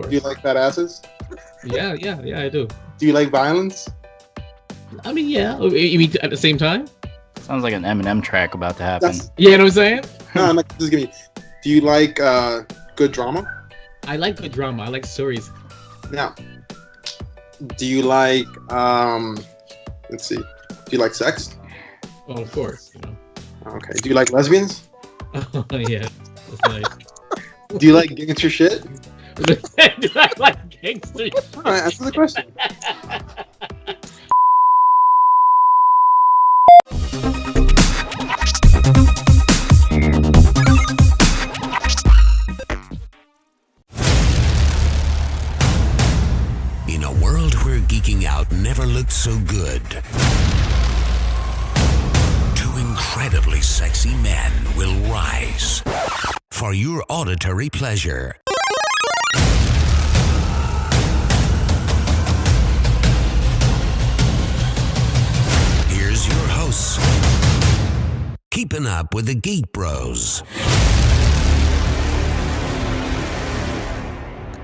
Do you like fat asses? Yeah, I do. Do you like violence? I mean, yeah. You mean at the same time? Sounds like an Eminem track about to happen. Yeah, you know what I'm saying? No, I'm like, just give me. Do you like good drama? I like good drama. I like stories. Now, do you like let's see. Do you like sex? Oh, of course. Okay. Do you like lesbians? Oh, yeah. That's nice. Do you like gangster shit? Do I like gangster? All right, answer the question. In a world where geeking out never looked so good, two incredibly sexy men will rise for your auditory pleasure. Here's your hosts, Keeping Up with the Geek Bros.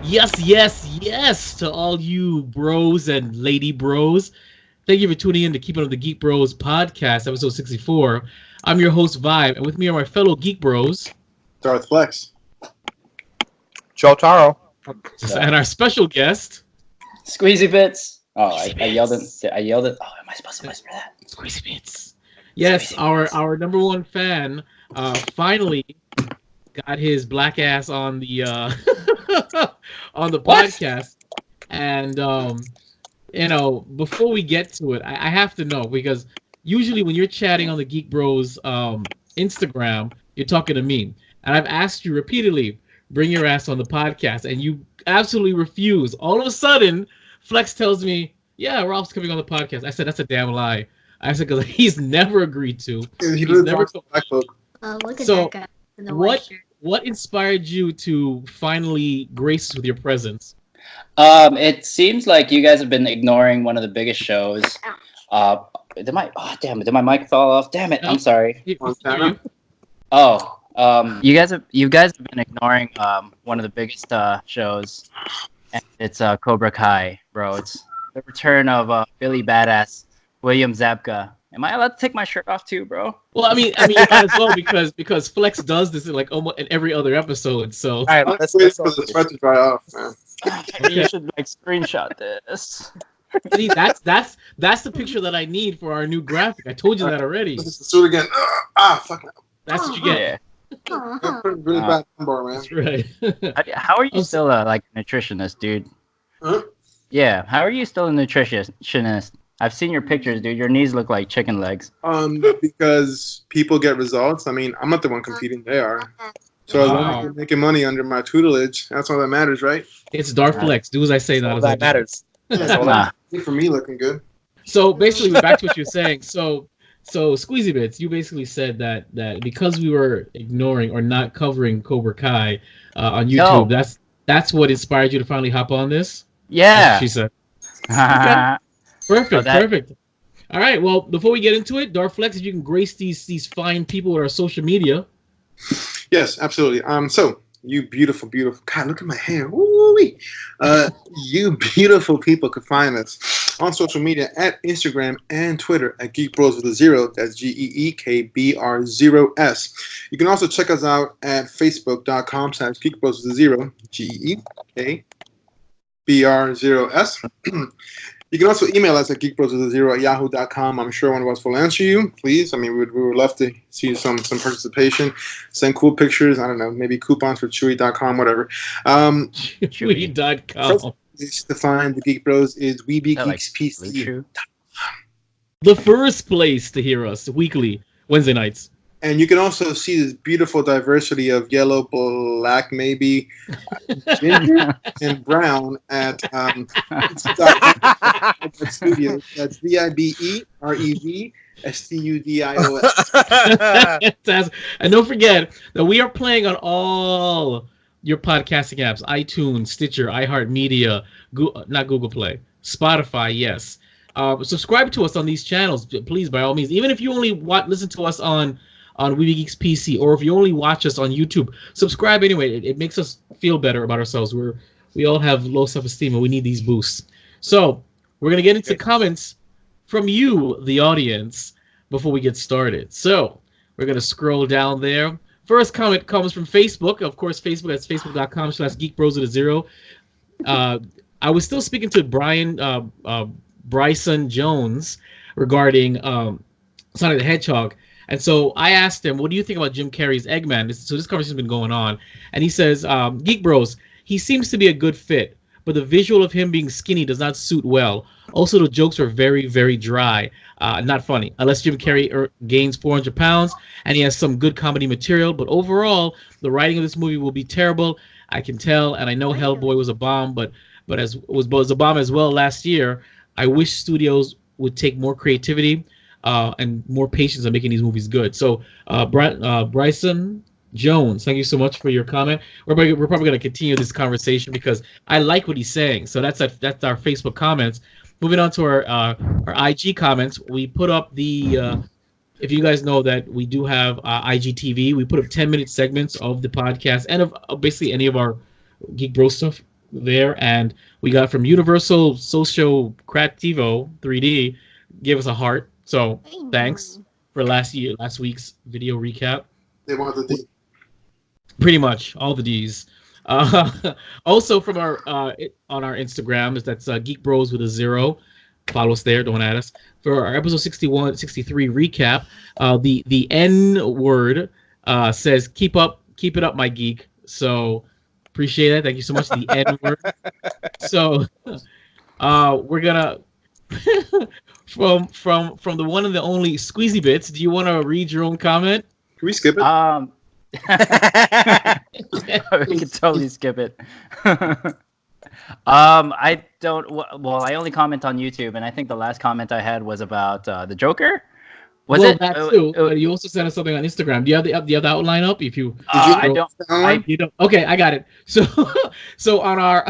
Yes to all you bros and lady bros. Thank you for tuning in to Keeping Up with the Geek Bros podcast, episode 64. I'm your host, Vibe, and with me are my fellow Geek Bros. Darth Flex. Joe Taro. And our special guest, Squeezy Bits. Oh, I yelled it. Oh, am I supposed to whisper that? Squeezy Bits. Yes, our number one fan finally got his black ass on the on the podcast. And before we get to it, I have to know, because usually when you're chatting on the Geek Bros Instagram, you're talking to me. And I've asked you repeatedly, bring your ass on the podcast, and you absolutely refuse. All of a sudden, Flex tells me, yeah, Ralph's coming on the podcast. I said, that's a damn lie. I said, because he's never agreed to. He's never look Look at So, that guy in the white shirt. What inspired you to finally grace us with your presence? It seems like you guys have been ignoring one of the biggest shows. Did my mic fall off? Damn it! I'm sorry. You guys have been ignoring one of the biggest shows, and it's Cobra Kai, bro. It's the return of Billy Badass William Zabka. Am I allowed to take my shirt off too, bro? Well, I mean, you might as well, because Flex does this in like almost in every other episode. So All right, Let's wait for the sweat to dry off, man. You should screenshot this. see, that's the picture that I need for our new graphic. I told you that already. Let's do it again. Fuck it. That's what you get. Uh-huh. Really bad number, man. That's right. How are you still a nutritionist, dude? Huh? Yeah, how are you still a nutritionist? I've seen your pictures, dude. Your knees look like chicken legs. Because people get results. I mean, I'm not the one competing; they are. So as long as they're making money under my tutelage, that's all that matters, right? It's Darth Flex. Do as I say, not all as I that do. matters. That's all Nah. that for me looking good. So basically, back to what you're saying. So Squeezy Bits, you basically said that because we were ignoring or not covering Cobra Kai on YouTube, No. that's what inspired you to finally hop on this. Yeah. She said. Okay. Perfect. All right. Well, before we get into it, Darth Flex, if you can grace these fine people with our social media. Yes, absolutely. So you beautiful. God, look at my hair. Woo-wee. You beautiful people can find us on social media at Instagram and Twitter at Geek Bros with a 0. That's GEEKBR0S. You can also check us out at Facebook.com/Geek Bros with a 0. GEEKBR0S. You can also email us at geekbros0@yahoo.com. I'm sure one of us will answer you. Please, I mean, we would love to see some participation. Send cool pictures. I don't know, maybe coupons for Chewy.com, whatever. Chewy.com. To find the Geek Bros is Weeby Geeks PC. The first place to hear us weekly, Wednesday nights. And you can also see this beautiful diversity of yellow, black, maybe ginger, and brown at Studios. That's VIBEREVSTUDIOS. And don't forget that we are playing on all your podcasting apps: iTunes, Stitcher, iHeartMedia, not Google Play, Spotify. Yes. Subscribe to us on these channels, please, by all means. Even if you only listen to us on Weeby Geeks PC, or if you only watch us on YouTube, subscribe anyway. It makes us feel better about ourselves. We all have low self-esteem, and we need these boosts. So we're gonna get into comments from you, the audience, before we get started. So we're gonna scroll down there. First comment comes from Facebook. Of course, Facebook. That's facebook.com/geekbros0. I was still speaking to Bryson Jones regarding Sonic the Hedgehog. And so I asked him, what do you think about Jim Carrey's Eggman? So this conversation's been going on. And he says, Geek Bros, he seems to be a good fit, but the visual of him being skinny does not suit well. Also, the jokes are very, very dry. Not funny. Unless Jim Carrey gains 400 pounds and he has some good comedy material. But overall, the writing of this movie will be terrible. I can tell. And I know Hellboy was a bomb, but as was a bomb as well last year. I wish studios would take more creativity and more patience on making these movies good. So, Bryson Jones, thank you so much for your comment. We're probably going to continue this conversation because I like what he's saying. So that's our Facebook comments. Moving on to our IG comments, we put up the. If you guys know that we do have IGTV, we put up 10-minute segments of the podcast and of basically any of our Geek Bro stuff there, and we got from Universal Socio Creativo 3D gave us a heart. So thanks for last week's video recap. They want the D. Pretty much all the D's. Also from our on our Instagram, that's Geek Bros with a 0. Follow us there. Don't add us. For our episode 63 recap, the N word says keep it up, my geek. So appreciate that. Thank you so much. The N word. So we're gonna from the one and the only Squeezy Bits. Do you want to read your own comment? Can we skip it? We can totally skip it. I don't. Well, I only comment on YouTube, and I think the last comment I had was about the Joker. Was it? That too. You also sent us something on Instagram. Do you have the outline up? If you, I don't. You don't. Okay, I got it. So on our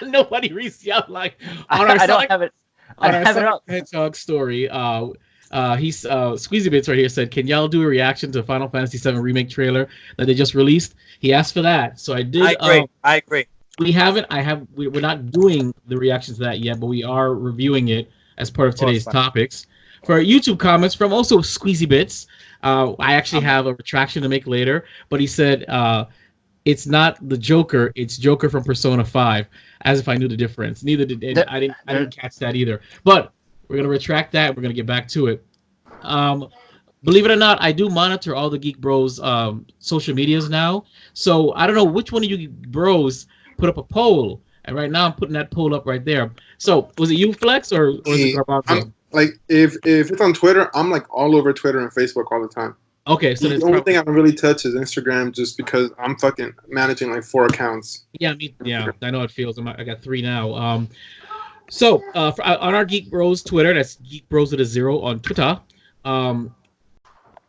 nobody reads the outline on our. I don't have it. On our Sonic Hedgehog story, he's Squeezy Bits right here said, "Can y'all do a reaction to Final Fantasy VII Remake trailer that they just released?" He asked for that, so I did. I agree. We haven't. We're not doing the reactions to that yet, but we are reviewing it as part of today's topics. For our YouTube comments from also Squeezy Bits, I actually have a retraction to make later, but he said it's not the Joker, it's Joker from Persona 5, as if I knew the difference. Neither did I didn't catch that either. But we're gonna retract that. We're gonna get back to it. Believe it or not, I do monitor all the Geek Bros social medias now. So I don't know which one of you bros put up a poll, and right now I'm putting that poll up right there. So was it you, Flex, or is it Garbanzo? Like if it's on Twitter, I'm like all over Twitter and Facebook all the time. Okay, so the only thing I don't really touch is Instagram, just because I'm fucking managing like 4 accounts. Yeah, I know it feels. I got 3 now. So on our Geek Bros Twitter, that's Geek Bros with a 0 on Twitter. I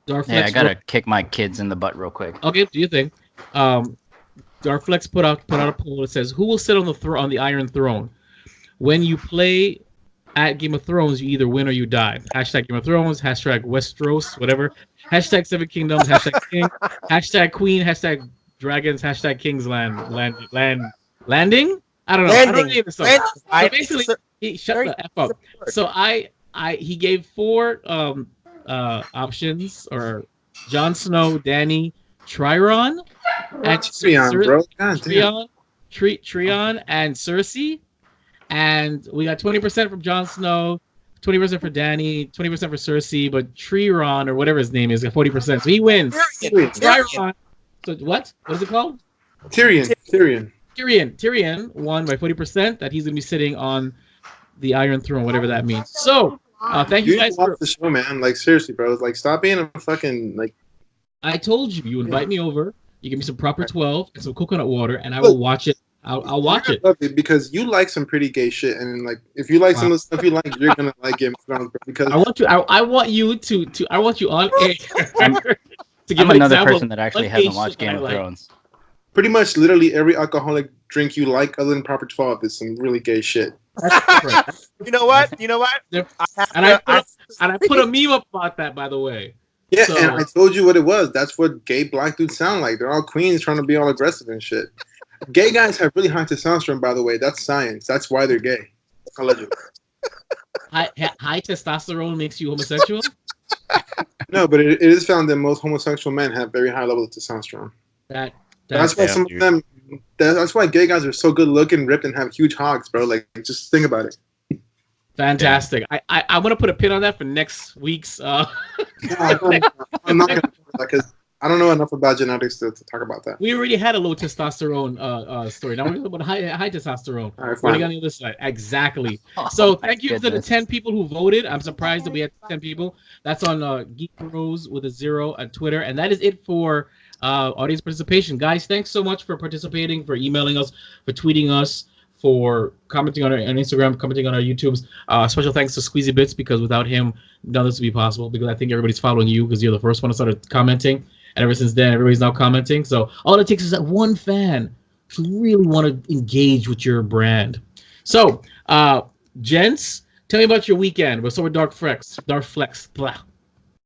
gotta kick my kids in the butt real quick. Okay, do you think? Darflex put out a poll that says, "Who will sit on the Iron Throne? When you play at Game of Thrones, you either win or you die." Hashtag Game of Thrones, hashtag Westeros, whatever. Hashtag 7 Kingdoms, hashtag King, hashtag Queen, hashtag Dragons, hashtag King's Landing. I don't know. I don't know the song. So basically, he shut the F up. So he gave 4 options, or Jon Snow, Dany, Triron, and Trion and Cersei. And we got 20% from Jon Snow, 20% for Dany, 20% for Cersei, but Triron, or whatever his name is, got 40%. So he wins. Triron. So what? What is it called? Tyrion won by 40%. That he's gonna be sitting on the Iron Throne, whatever that means. So thank you guys for the show, man. Like seriously, bro. Like stop being a fucking like. I told you, you invite me over. You give me some proper 12 and some coconut water, and I will watch it. I'll watch it. Because you like some pretty gay shit, and like if you like some of the stuff you like, you're gonna like Game of Thrones. Because I want you on air to give I'm an another example person that actually hasn't watched Game of Thrones. Pretty much, literally every alcoholic drink you like, other than proper 12, is some really gay shit. You know what? I put a meme up about that, by the way. Yeah, and I told you what it was. That's what gay black dudes sound like. They're all queens trying to be all aggressive and shit. Gay guys have really high testosterone, by the way. That's science. That's why they're gay. Allegedly. High testosterone makes you homosexual? No, but it is found that most homosexual men have very high levels of testosterone. That's why some of them. That's why gay guys are so good looking, ripped, and have huge hogs, bro. Like, just think about it. Fantastic. I want to put a pin on that for next week's. No, I'm not going to do that because I don't know enough about genetics to talk about that. We already had a low testosterone story. Now we're talking about high testosterone. All right, We're fine. on the other side. Exactly. So thank you to the goodness. 10 people who voted. I'm surprised that we had 10 people. That's on Geek Bros with a 0 on Twitter. And that is it for audience participation. Guys, thanks so much for participating, for emailing us, for tweeting us, for commenting on our on Instagram, commenting on our YouTubes. Special thanks to Squeezy Bits, because without him, none of this would be possible, because I think everybody's following you because you're the first one to start commenting. And ever since then, everybody's now commenting. So all it takes is that one fan to really want to engage with your brand. So, gents, tell me about your weekend. We'll start with Dark Flex. Blah.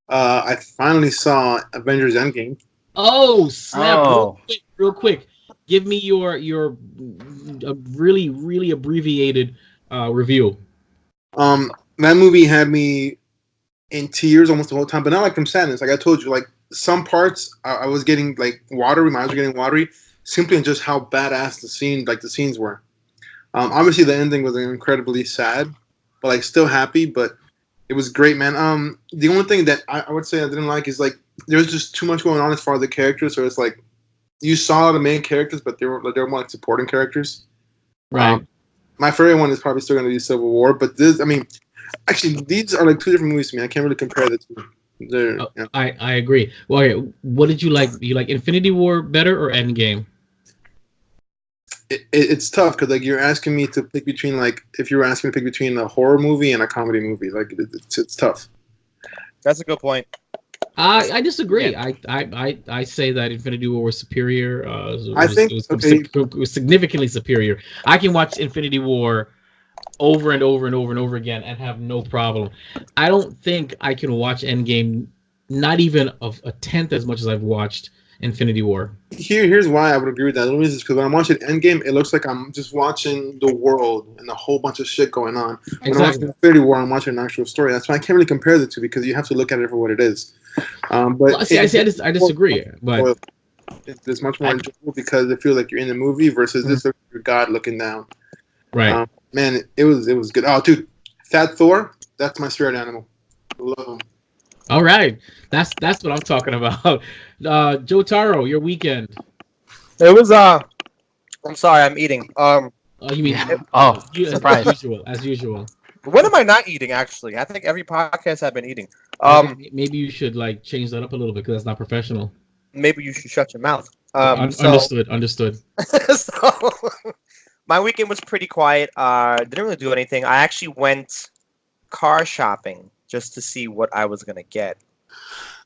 I finally saw Avengers Endgame. Oh, snap. Oh. Real quick. Give me your really, really abbreviated review. That movie had me in tears almost the whole time, but not like from sadness. Like I told you, like some parts I was getting like watery. My eyes were getting watery simply in just how badass the scenes were. Obviously the ending was incredibly sad, but like still happy. But it was great, man. The only thing that I would say I didn't like is like there was just too much going on as far as the characters. So it's like you saw the main characters, but they were more like supporting characters. Right. My favorite one is probably still going to be Civil War, but this, I mean, actually, these are like two different movies to me. I can't really compare the two. I agree. Well, okay, what did you like? Do you like Infinity War better or Endgame? It's tough because like you're asking me to pick between like if you were asking me to pick between a horror movie and a comedy movie, like it's tough. That's a good point. I disagree. Yeah. I say that Infinity War was superior. It was significantly superior. I can watch Infinity War over and over and over and over again and have no problem. I don't think I can watch Endgame not even of a tenth as much as I've watched Infinity War. Here's why I would agree with that. The reason is because when I'm watching Endgame, it looks like I'm just watching the world and a whole bunch of shit going on. When I'm watching Infinity War, I'm watching an actual story. That's why I can't really compare the two because you have to look at it for what it is. But I disagree. But it's much more enjoyable because it feels like you're in the movie versus this looks like your God looking down. Right. Man, it was good. Oh, dude, Fat Thor, that's my spirit animal. I love him. All right, that's what I'm talking about. Joe Taro, your weekend. It was I'm sorry, I'm eating. You mean surprise. as usual. When am I not eating? Actually, I think every podcast I've been eating. Maybe you should like change that up a little bit because that's not professional. Maybe you should shut your mouth. Understood. So, my weekend was pretty quiet. Didn't really do anything. I actually went car shopping just to see what I was gonna get.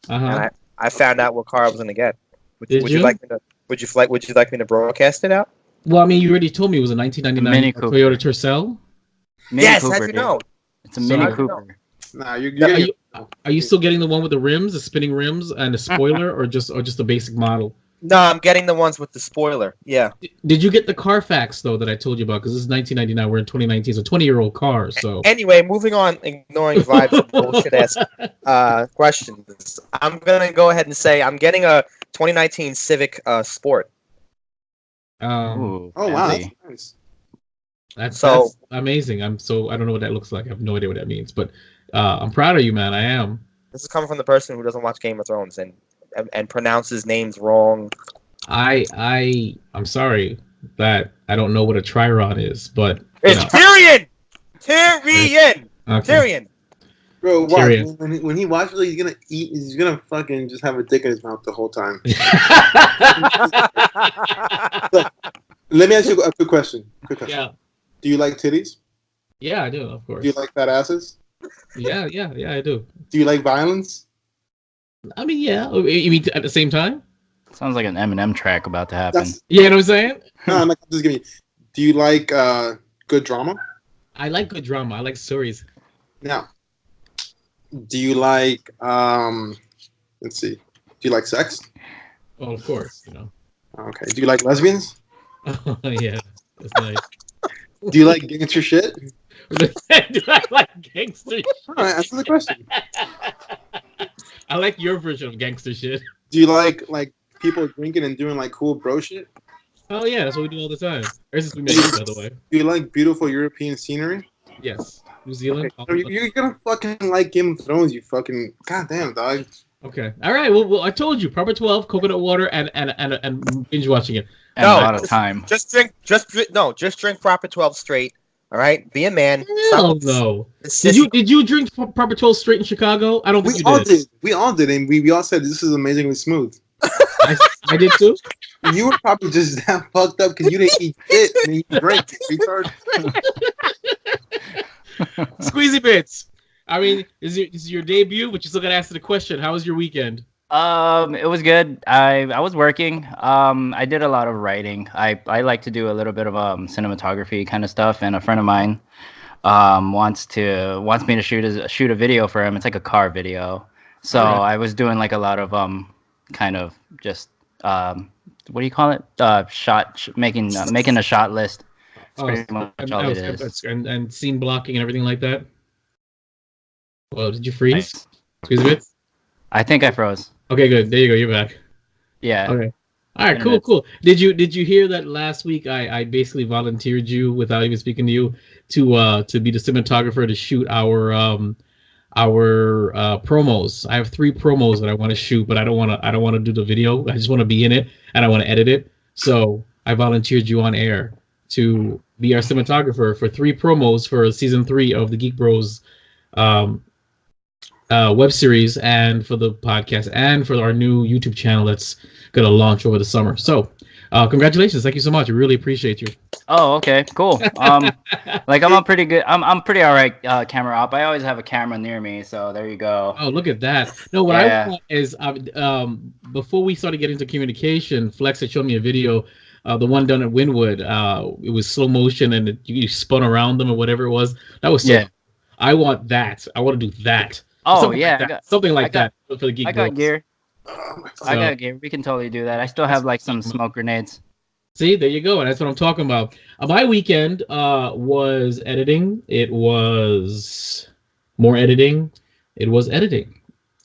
And I found out what car I was gonna get. Would you like me to broadcast it out? Well, I mean, you already told me it was a 1999 Toyota Tercel. Yes, Cooper, how'd you know? It's a Mini Cooper. Nah, are you still getting the one with the rims, the spinning rims, and a spoiler, or just a basic model? No, I'm getting the ones with the spoiler. Yeah. Did you get the Carfax though that I told you about? Because this is 1999. We're in 2019. It's a 20-year-old car. So anyway, moving on, ignoring vibes and bullshit ass questions. I'm gonna go ahead and say I'm getting a 2019 Civic Sport. Oh wow, that's nice. That's amazing. I don't know what that looks like. I have no idea what that means, but I'm proud of you, man. I am. This is coming from the person who doesn't watch Game of Thrones and pronounces names wrong. I'm sorry that I don't know what a Triron is, but it's Tyrion. Tyrion. Okay. Tyrion. Bro, watch. When he watches it, he's gonna eat. He's gonna fucking just have a dick in his mouth the whole time. Let me ask you a quick question. Yeah. Do you like titties? Yeah, I do. Of course. Do you like fat asses? Yeah, I do. Do you like violence? I mean, yeah. You mean at the same time? Sounds like an Eminem track about to happen. You know what I'm saying? No, I'm just giving you. Do you like good drama? I like good drama. I like stories. Now, do you like let's see. Do you like sex? Oh, of course. Okay. Do you like lesbians? Oh yeah, that's nice. Do you like gangster shit? Do I like gangster? All right, answer the question. I like your version of gangster shit. Do you like people drinking and doing like cool bro shit? Oh yeah, that's what we do all the time. Ever since we met you, by the way. Do you like beautiful European scenery? Yes, New Zealand. Okay. You're gonna fucking like Game of Thrones, you fucking goddamn dog. Okay, all right. Well, I told you, proper 12, coconut water, and binge watching it. And a lot of time. Just drink proper 12 straight. All right, be a man. Hell no. Did you drink proper 12 straight in Chicago? I don't think you did. We all did, and we all said this is amazingly smooth. I did too. You were probably just that fucked up because you didn't eat shit and you drank, retard. Squeezy bits. I mean, this is your debut, but you still gotta answer the question. How was your weekend? It was good. I was working. I did a lot of writing. I like to do a little bit of cinematography kind of stuff, and a friend of mine wants me to shoot a video for him. It's like a car video. So I was doing like a lot of kind of just what do you call it? Making a shot list. That's pretty much all it is. And scene blocking and everything like that. Well, did you freeze? Squeeze a bit? I think I froze. Okay, good. There you go. You're back. Yeah. Okay. All right. Cool. Did you hear that last week? I basically volunteered you without even speaking to you to be the cinematographer to shoot our promos. I have 3 promos that I want to shoot, but I don't want to do the video. I just want to be in it and I want to edit it. So I volunteered you on air to be our cinematographer for 3 promos for season 3 of the Geek Bros web series, and for the podcast, and for our new YouTube channel that's gonna launch over the summer. So congratulations. Thank you so much. I really appreciate you. Oh, okay, cool. Like I'm pretty good. I'm pretty all right camera op. I always have a camera near me, so there you go. Oh, look at that. No, what I want is before we started getting into communication, Flex had shown me a video, the one done at Wynwood. It was slow motion and you spun around them or whatever it was. That was so cool. I want that. I want to do that. Oh, something yeah. like something like that for the Geek I got Bros. gear. I got gear. We can totally do that. I still have like some smoke grenades. See, there you go. And that's what I'm talking about. My weekend was editing. It was more editing. It was editing.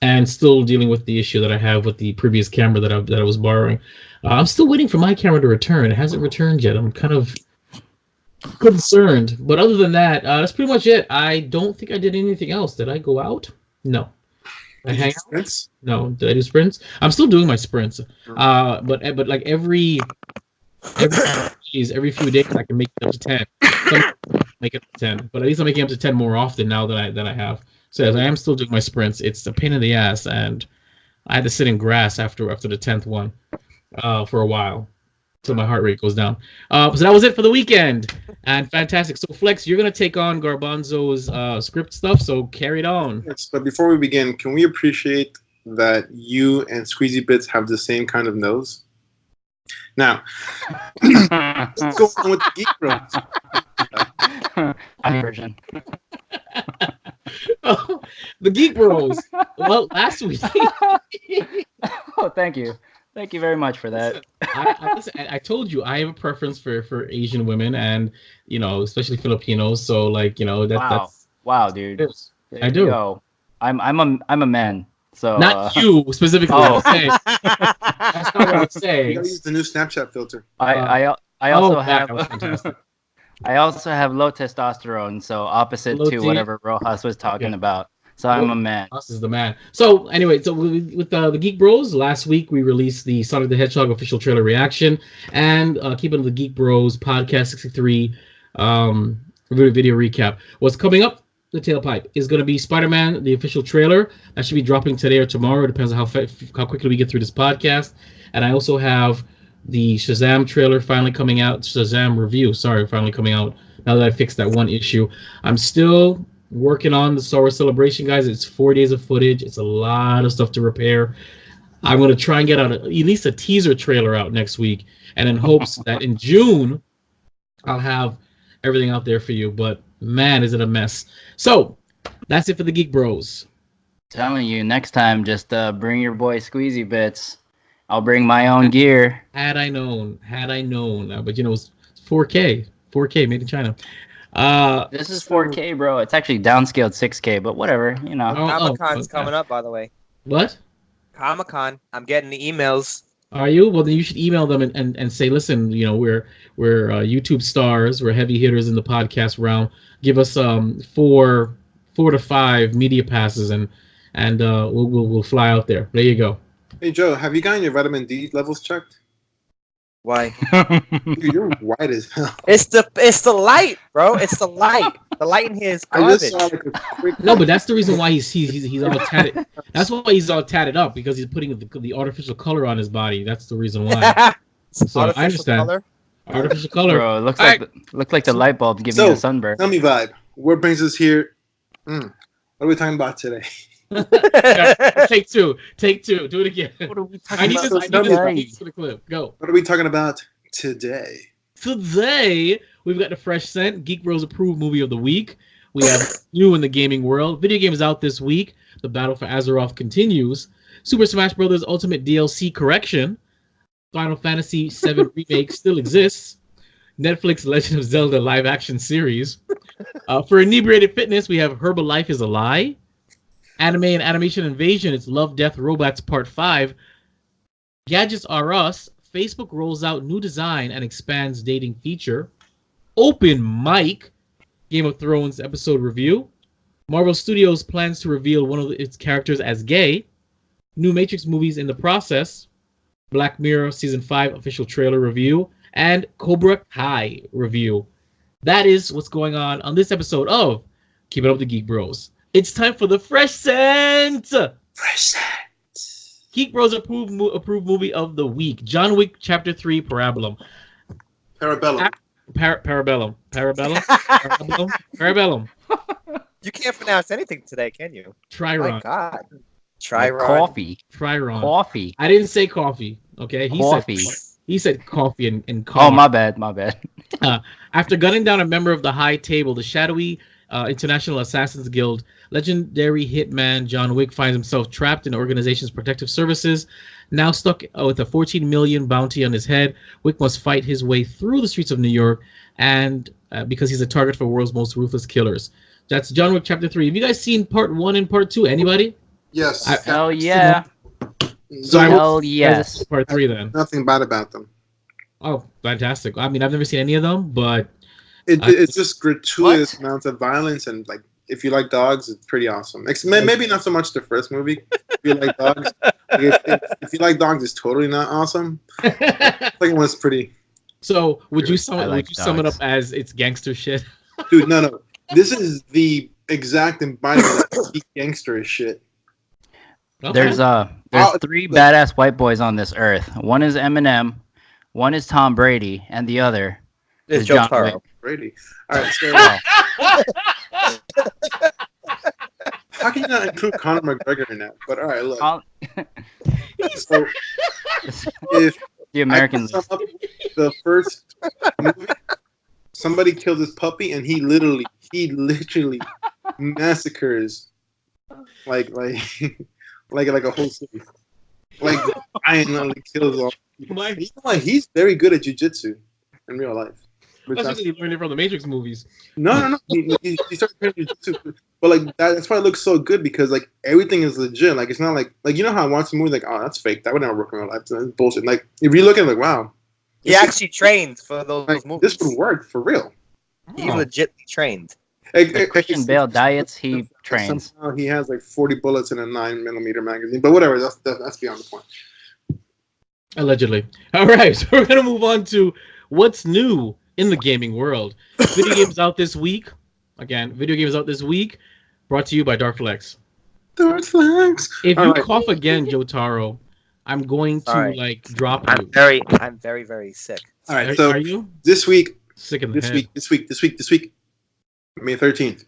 And still dealing with the issue that I have with the previous camera that I was borrowing. I'm still waiting for my camera to return. It hasn't returned yet. I'm kind of concerned. But other than that, that's pretty much it. I don't think I did anything else. Did I go out? No. I hang out? No. Did I do sprints? I'm still doing my sprints. But like every few days I can make it up to 10. Make it up to 10. But at least I'm making it up to 10 more often now that I have. So as I am still doing my sprints, it's a pain in the ass, and I had to sit in grass after the 10th one for a while. So my heart rate goes down. So that was it for the weekend. And fantastic. So Flex, you're gonna take on Garbanzo's script stuff. So carry it on. Yes, but before we begin, can we appreciate that you and Squeezy Bits have the same kind of nose? Now, let's go on with the Geek Bros. Version. Oh, the Geek Bros. Well, last week. Oh, thank you. Thank you very much for that. I told you I have a preference for Asian women, and especially Filipinos. So that's wow, dude. I do. Yo, I'm a man. So not you specifically. That's not what I'm saying. You gotta use the new Snapchat filter. I also have low testosterone, so opposite to whatever Rojas was talking about. So I'm a man. Rojas is the man. So anyway, with the Geek Bros, last week we released the Sonic the Hedgehog official trailer reaction, and Keepin the Geek Bros podcast 63 video recap. What's coming up? The tailpipe is going to be Spider-Man, the official trailer. That should be dropping today or tomorrow. It depends on how quickly we get through this podcast. And I also have the Shazam trailer finally coming out. Shazam review, finally coming out. Now that I fixed that one issue, I'm still working on the Star Wars Celebration, guys. It's 4 days of footage. It's a lot of stuff to repair. I'm going to try and get out at least a teaser trailer out next week, and in hopes that in June I'll have everything out there for you. But man, is it a mess. So that's it for the Geek Bros. Telling you, next time, just bring your boy Squeezy Bits, I'll bring my own gear. Had I known. But it's 4K, 4K made in China. This is 4K, bro. It's actually downscaled 6K, but whatever, Comic-Con's coming up, by the way. What? Comic-Con. I'm getting the emails. Are you? Well, then you should email them and say, listen, we're YouTube stars, we're heavy hitters in the podcast realm. Give us 4 to 5 media passes, and we'll fly out there. There you go. Hey Joe, have you gotten your vitamin D levels checked? Why? Dude, you're white as hell. It's the light, bro. It's the light. The light in here is I just garbage. saw like a quick. No, but that's the reason why he's all tatted. That's why he's all tatted up, because he's putting the artificial color on his body. That's the reason why. So Artificial I understand. color. Artificial color. Bro, it looks like the light bulb giving you a sunburn. Tell me, vibe. What brings us here? What are we talking about today? Take two. Do it again. What are we I need talking this about? for the clip. Go. What are we talking about today? Today, we've got the Fresh Scent, Geek Bros Approved Movie of the Week. We have new in the gaming world. Video games out this week. The Battle for Azeroth continues. Super Smash Bros. Ultimate DLC Correction. Final Fantasy VII Remake still exists. Netflix Legend of Zelda live action series. For Inebriated Fitness, we have Herbalife is a Lie. Anime and Animation Invasion, it's Love, Death, Robots Part 5. Gadgets Are Us, Facebook rolls out new design and expands dating feature. Open Mic, Game of Thrones episode review. Marvel Studios plans to reveal one of its characters as gay. New Matrix movies in the process. Black Mirror Season 5 official trailer review. And Cobra Kai review. That is what's going on this episode of Keep It Up the Geek Bros. It's time for the Fresh Scent! Fresh Scent. Geek Bros approved movie of the week. John Wick Chapter 3 Parabellum. Parabellum. Parabellum. You can't pronounce anything today, can you? Triron. My God. Like Triron. Triron. Coffee. I didn't say coffee. Okay. He said coffee and coffee. Oh, my bad. After gunning down a member of the High Table, the shadowy International Assassins Guild, legendary hitman John Wick finds himself trapped in the organization's protective services. Now stuck with a 14 million bounty on his head, Wick must fight his way through the streets of New York, and because he's a target for the world's most ruthless killers. That's John Wick Chapter 3. Have you guys seen Part 1 and Part 2? Anybody? Yes. Hell yeah. So Hell yes. Part 3 then. Nothing bad about them. Oh, fantastic. I mean, I've never seen any of them, but It's just gratuitous amounts of violence, and like if you like dogs, it's pretty awesome. Maybe not so much the first movie. If you like dogs, if you like dogs, it's totally not awesome. Second one's pretty. So would you sum it up as it's gangster shit? Dude, no. This is the exact embodiment of gangster shit. Okay. There's 3 badass white boys on this earth. One is Eminem, one is Tom Brady, and the other is Joe John Taro. Wick. Brady. All right, so how can you not include Conor McGregor in that? But all right, look. So if The American I sum up the first movie, somebody kills his puppy, and he literally massacres like a whole city. Like I literally kills all. He's very good at jiu-jitsu in real life. That's he learned it from the Matrix movies. No. He started playing jiu-jitsu, but like that's why it looks so good, because like everything is legit. Like it's not like you know how I watch a movie like, oh, that's fake. That would never work in real life. That's bullshit. Like if you look at it, like, wow, He actually trained for those movies. This would work for real. He legitimately trained. Christian Bale diets, he trains. Somehow he has like 40 bullets in a 9mm magazine, but whatever. That's beyond the point. Allegedly. All right, so we're gonna move on to what's new in the gaming world. Video games out this week. Again, video games out this week. Brought to you by Darkflex. Darkflex. If you cough again, Joe Taro, I'm going to drop you. I'm very, very sick. All right, so are you this week? Sick in the head. This week, May 13th.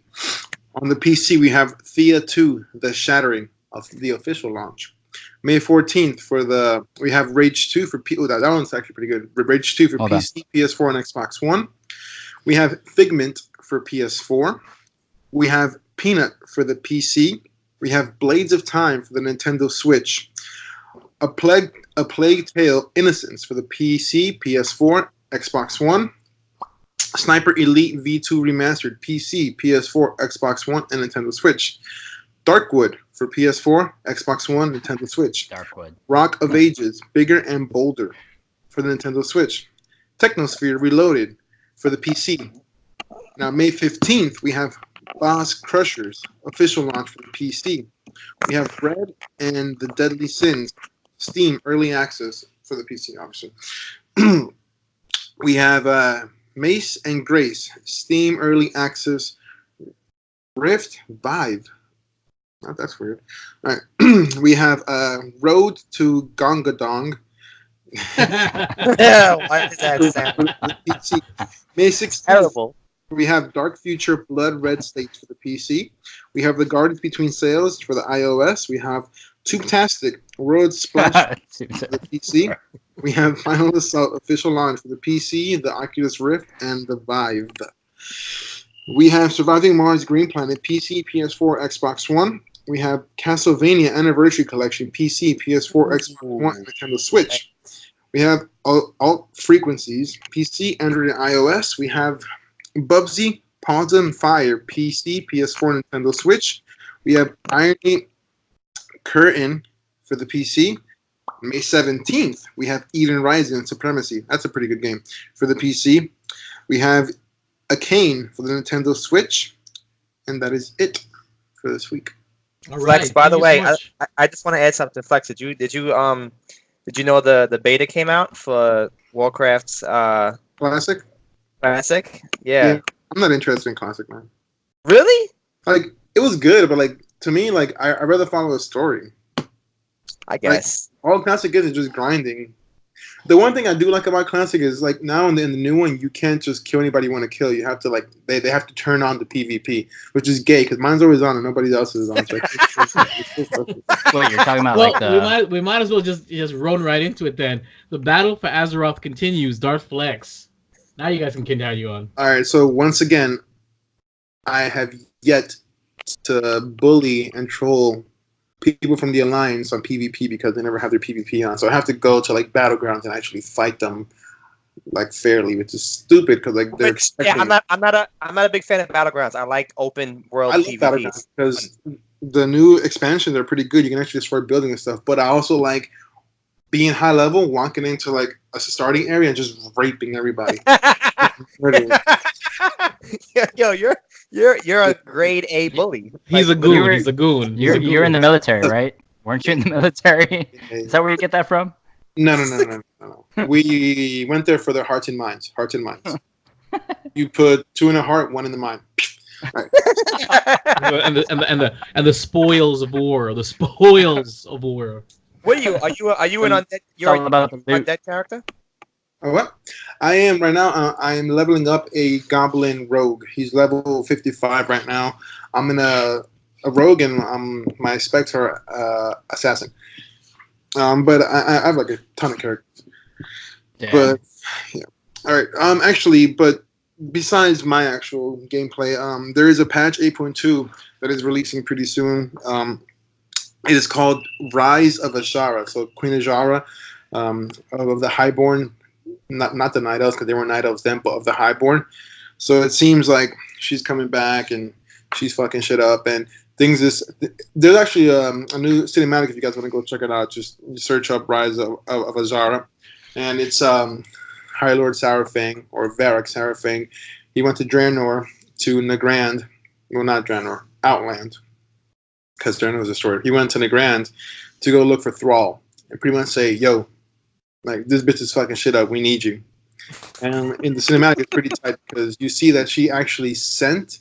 On the PC, we have Thea 2: The Shattering of the official launch. May 14th we have Rage 2 for P. Oh, that one's actually pretty good. Rage 2 for PC, PS4, and Xbox One. We have Figment for PS4. We have Peanut for the PC. We have Blades of Time for the Nintendo Switch. A Plague Tale: Innocence for the PC, PS4, Xbox One. Sniper Elite V2 Remastered PC, PS4, Xbox One, and Nintendo Switch. Darkwood for PS4, Xbox One, Nintendo Switch. Darkwood. Rock of Ages: Bigger and Bolder for the Nintendo Switch. Technosphere Reloaded for the PC. Now, May 15th, we have Boss Crushers, official launch for the PC. We have Red and the Deadly Sins, Steam Early Access for the PC, obviously. We have Mace and Grace, Steam Early Access, Rift Vive. Oh, that's weird. All right. We have Road to Gongadong. Why does that sound PC. May 16th, terrible? we have Dark Future Blood Red States for the PC. We have The Gardens Between Sails for the iOS. We have Tube-tastic World Splash for the PC. We have Final Assault official launch for the PC, the Oculus Rift, and the Vive. We have Surviving Mars Green Planet PC, PS4, Xbox One. We have Castlevania Anniversary Collection PC, PS4, Xbox One, and Nintendo Switch. We have Alt Frequencies PC, Android, and iOS. We have Bubsy Pause and Fire PC, PS4, Nintendo Switch. We have Irony Curtain for the PC. May 17th, we have Eden Rising Supremacy. That's a pretty good game for the PC. We have Arcane for the Nintendo Switch. And that is it for this week. All Flex, right, by thank the you way, so much. I just want to add something. Flex, did you know the beta came out for Warcraft's Classic? Classic? Yeah. I'm not interested in Classic, man. Really? Like, it was good, but, like, to me, like, I'd rather follow a story. I guess. All Classic is just grinding. The one thing I do like about Classic is, like, now in the new one, you can't just kill anybody you want to kill. You have to, like, they have to turn on the PvP, which is gay, because mine's always on and nobody else's is on. So Wait, you're talking about Well, like the we might as well just run right into it then. The battle for Azeroth continues. Darth Flex. Now you guys can continue on. All right, so once again, I have yet to bully and troll people from the Alliance on PvP because they never have their PvP on. So I have to go to like Battlegrounds and actually fight them like fairly, which is stupid because like they're Yeah, I'm not a big fan of Battlegrounds. I like open world I love PvPs. Battlegrounds because the new expansions are pretty good. You can actually start building and stuff. But I also like being high level, walking into like a starting area and just raping everybody. Yo, you're a grade A bully. He's a goon. He's a goon. you're in the military, right? Weren't you in the military? Is that where you get that from? No. We went there for their hearts and minds. Hearts and minds. You put 2 in a heart, 1 in the mind. Right. and the spoils of war. The spoils of war. What are you? Are you an undead? You're all about the loot. undead character? Oh, what? I am right now. I am leveling up a goblin rogue. He's level 55 right now. I'm in a rogue, and my specs are assassin. But I have like a ton of characters. Damn. But yeah. All right. Actually, but besides my actual gameplay, there is a patch 8.2 that is releasing pretty soon. It is called Rise of Azshara. So Queen Azshara of the Highborn, not the Night Elves because they were Night Elves then, but of the Highborn. So it seems like she's coming back and she's fucking shit up and things. There's actually a new cinematic if you guys want to go check it out. Just search up Rise of Azshara, and it's High Lord Sarafang or Varric Sarafang. He went to Draenor to Nagrand. Well, not Draenor, Outland. Because Draenor was destroyed. He went to Nagrand to go look for Thrall and pretty much say, yo, like, this bitch is fucking shit up. We need you. And in the cinematic, it's pretty tight because you see that she actually sent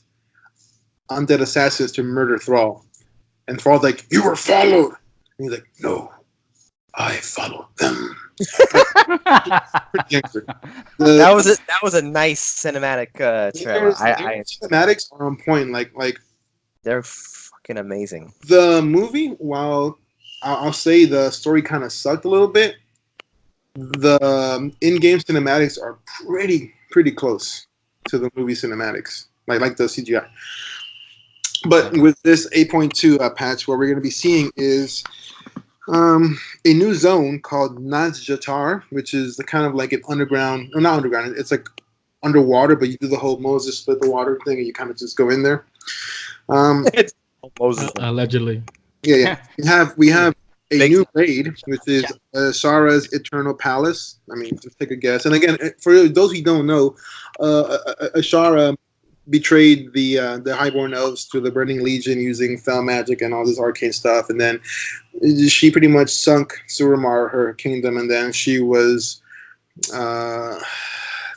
undead assassins to murder Thrall. And Thrall's like, you were followed. And he's like, no, I followed them. Pretty gangster. That was a nice cinematic trailer. Cinematics are on point. Like they're fucking amazing. The movie, while I'll say the story kind of sucked a little bit, the in-game cinematics are pretty close to the movie cinematics, like the CGI. But with this 8.2 patch, what we're going to be seeing is A new zone called Nazjatar, which is the kind of like an underground, or not underground. It's like underwater, but you do the whole Moses split the water thing, and you kind of just go in there. It's Moses. Allegedly. Yeah. We have a new raid, which is Shara's Eternal Palace. I mean, just take a guess. And again, for those who don't know, Ashara betrayed the Highborn Elves to the Burning Legion using fell magic and all this arcane stuff, and then she pretty much sunk Suramar, her kingdom, and then she was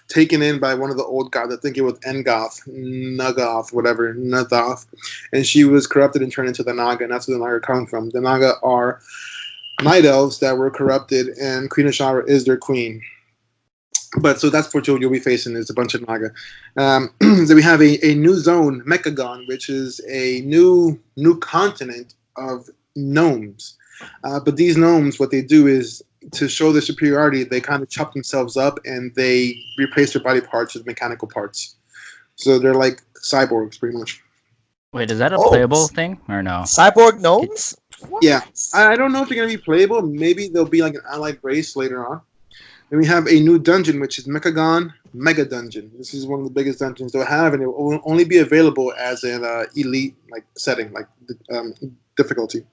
taken in by one of the old gods. I think it was Nagath, whatever, Nathoth, and she was corrupted and turned into the Naga, and that's where the Naga come from. The Naga are night elves that were corrupted, and Queen Ashara is their queen. But so that's what you'll be facing is a bunch of Naga. So we have a new zone, Mechagon, which is a new continent of gnomes. But these gnomes, what they do is to show their superiority, they kind of chop themselves up and they replace their body parts with mechanical parts. So they're like cyborgs, pretty much. Wait, is that a playable thing or no? Cyborg gnomes? What? Yeah, I don't know if they're gonna be playable. Maybe they'll be like an allied race later on. Then we have a new dungeon, which is Mechagon Mega Dungeon. This is one of the biggest dungeons they'll have, and it will only be available as an elite like setting, like difficulty.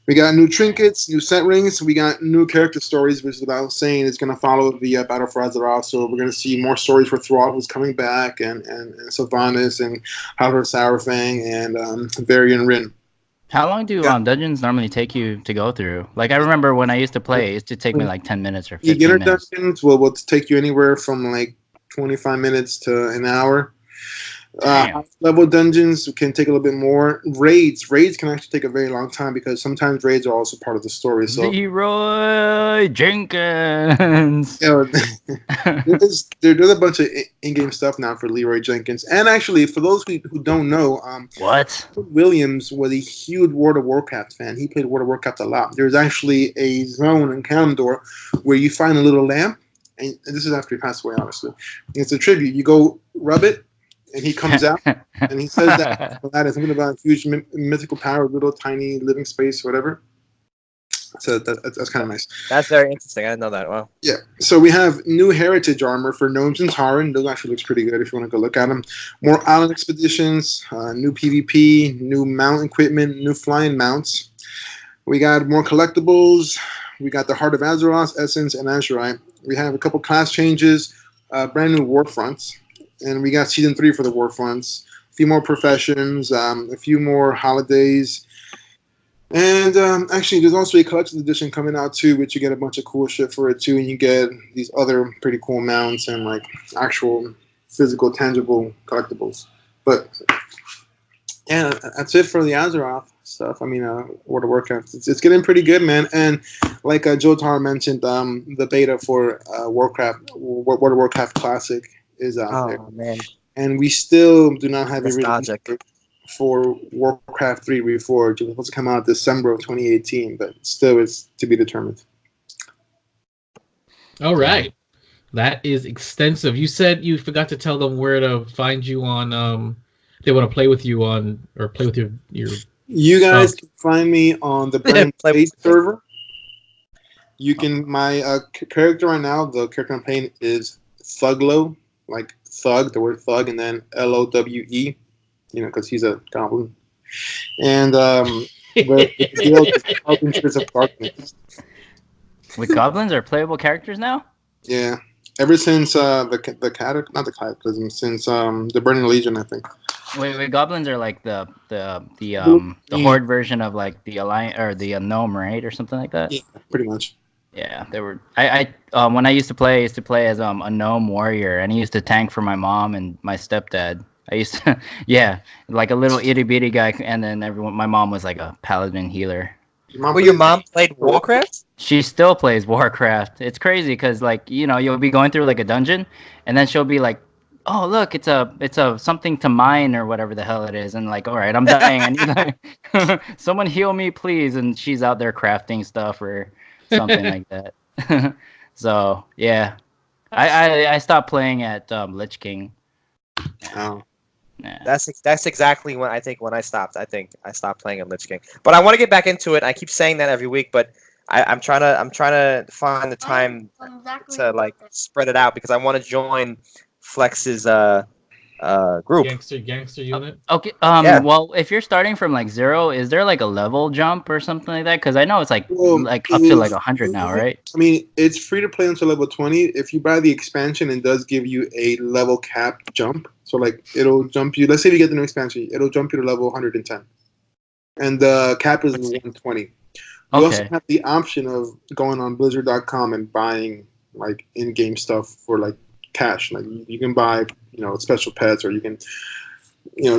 We got new trinkets, new set rings. We got new character stories, which is about saying it's going to follow the Battle for Azeroth. So we're going to see more stories for Thrall, who's coming back, and Sylvanas, and Howler Sourfang, and Varian Rin. How long do dungeons normally take you to go through? Like, I remember when I used to play, it used to take me like 10 minutes or 15 Beginner minutes. dungeons will take you anywhere from like 25 minutes to an hour. Level dungeons can take a little bit more. Raids can actually take a very long time because sometimes raids are also part of the story. So Leroy Jenkins. There's a bunch of in-game stuff now for Leroy Jenkins. And actually, for those who don't know, what? Williams was a huge World of Warcraft fan. He played World of Warcraft a lot. There's actually a zone in Kalimdor where you find a little lamp, and this is after he passed away, honestly. It's a tribute. You go rub it, and he comes out, and he says that is something about huge mythical power, little tiny living space, whatever. So that's kind of nice. That's very interesting. I didn't know that. Wow. Yeah. So we have new heritage armor for gnomes and Tauren. Those actually looks pretty good if you want to go look at them. More island expeditions, new PvP, new mount equipment, new flying mounts. We got more collectibles. We got the Heart of Azeroth, Essence, and Azurite. We have a couple class changes, brand new war fronts. And we got Season 3 for the war fronts. A few more professions, a few more holidays. And actually, there's also a collector's edition coming out too, which you get a bunch of cool shit for it too, and you get these other pretty cool mounts and like actual physical, tangible collectibles. But yeah, that's it for the Azeroth stuff. I mean, World of Warcraft, it's getting pretty good, man. And like Joe Tar mentioned, the beta for World of Warcraft Classic is out there. Man. And we still do not have a Nostalgic. release for Warcraft 3 Reforged. It was supposed to come out December of 2018, but still it's to be determined. All right. That is extensive. You said you forgot to tell them where to find you on they want to play with you on or play with your You guys can find me on the Brennan Play server. You can my character right now, the character I'm playing is Thuglo, like thug, the word thug, and then LOWE, because he's a goblin. And With goblins are playable characters now? Yeah, ever since the Cataclysm, since the Burning Legion, I think. Wait, goblins are like the horde version of like the alliance or the gnome, right, or something like that. Yeah, pretty much. Yeah, they were. I when I used to play as a gnome warrior, and he used to tank for my mom and my stepdad. I used to, like a little itty bitty guy, and then my mom was like a paladin healer. Your mom played Warcraft? She still plays Warcraft. It's crazy because like you'll be going through like a dungeon, and then she'll be like, "Oh look, it's a something to mine or whatever the hell it is," and like, all right, I'm dying. I need like, someone heal me, please. And she's out there crafting stuff or something like that. So yeah, I stopped playing at Lich King. Oh. Nah. That's exactly when I stopped. I think I stopped playing a Lich King. But I want to get back into it. I keep saying that every week, but I'm trying to find the time to like spread it out because I want to join Flex's group. Gangster unit. Okay. Yeah. Well, if you're starting from like 0, is there like a level jump or something like that? Because I know it's like Well, up to like 100 now, right? I mean, it's free to play until level 20. If you buy the expansion, it does give you a level cap jump. So like it'll jump you. Let's say you get the new expansion, it'll jump you to level 110, and the cap is 120. You also have the option of going on Blizzard.com and buying like in-game stuff for like cash. Like you can buy, special pets, or you can,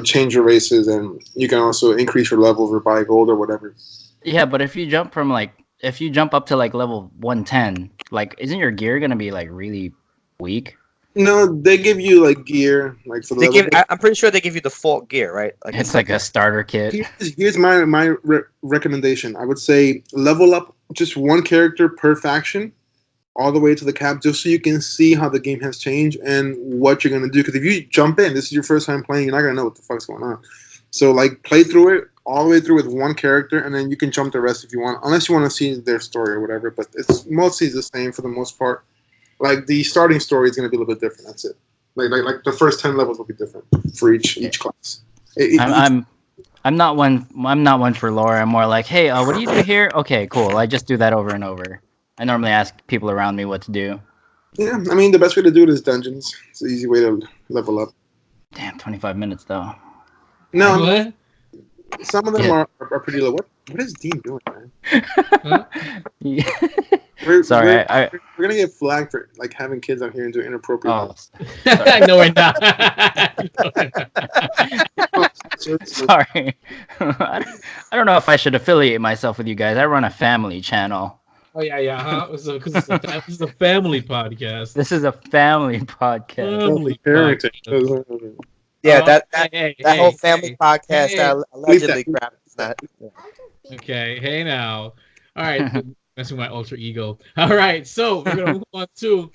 change your races, and you can also increase your levels or buy gold or whatever. Yeah, but if you jump up to like level 110, like isn't your gear gonna be like really weak? No, they give you like gear, like for the I'm pretty sure they give you default gear, right? Like it's like a starter kit. Here's my recommendation. I would say level up just one character per faction, all the way to the cap, just so you can see how the game has changed and what you're gonna do. Because if you jump in, this is your first time playing, you're not gonna know what the fuck's going on. So like play through it all the way through with one character, and then you can jump the rest if you want, unless you want to see their story or whatever. But it's mostly the same for the most part. Like the starting story is gonna be a little bit different. That's it. Like the first 10 levels will be different for each class. I'm not one for lore. I'm more like, hey, what do you do here? Okay, cool. I just do that over and over. I normally ask people around me what to do. Yeah, I mean, the best way to do it is dungeons. It's an easy way to level up. Damn, 25 minutes though. No, some of them are pretty low. What is Dean doing, man? Huh? Sorry, we're gonna get flagged for like having kids out here and doing inappropriate. Oh, no, we're not. Sorry, I don't know if I should affiliate myself with you guys. I run a family channel. Oh yeah, huh? Because this is a family podcast. This is a family podcast. Family podcast. Yeah, that whole family podcast that allegedly crap is that. Okay, hey now. All right, messing with my alter ego. All right, so we're gonna move on to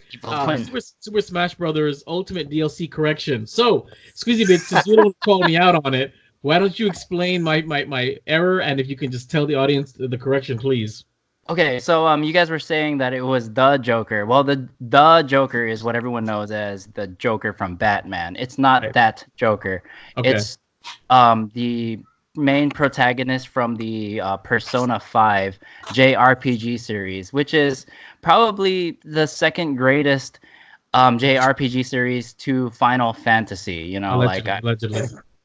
Super Smash Brothers Ultimate DLC Correction. So, Squeezy Bit, since you don't call me out on it, why don't you explain my error, and if you can just tell the audience the correction, please. Okay, so you guys were saying that it was the Joker. Well, the Joker is what everyone knows as the Joker from Batman. It's not that Joker. Okay. It's the main protagonist from the Persona 5 JRPG series, which is probably the second greatest JRPG series to Final Fantasy. Allegedly.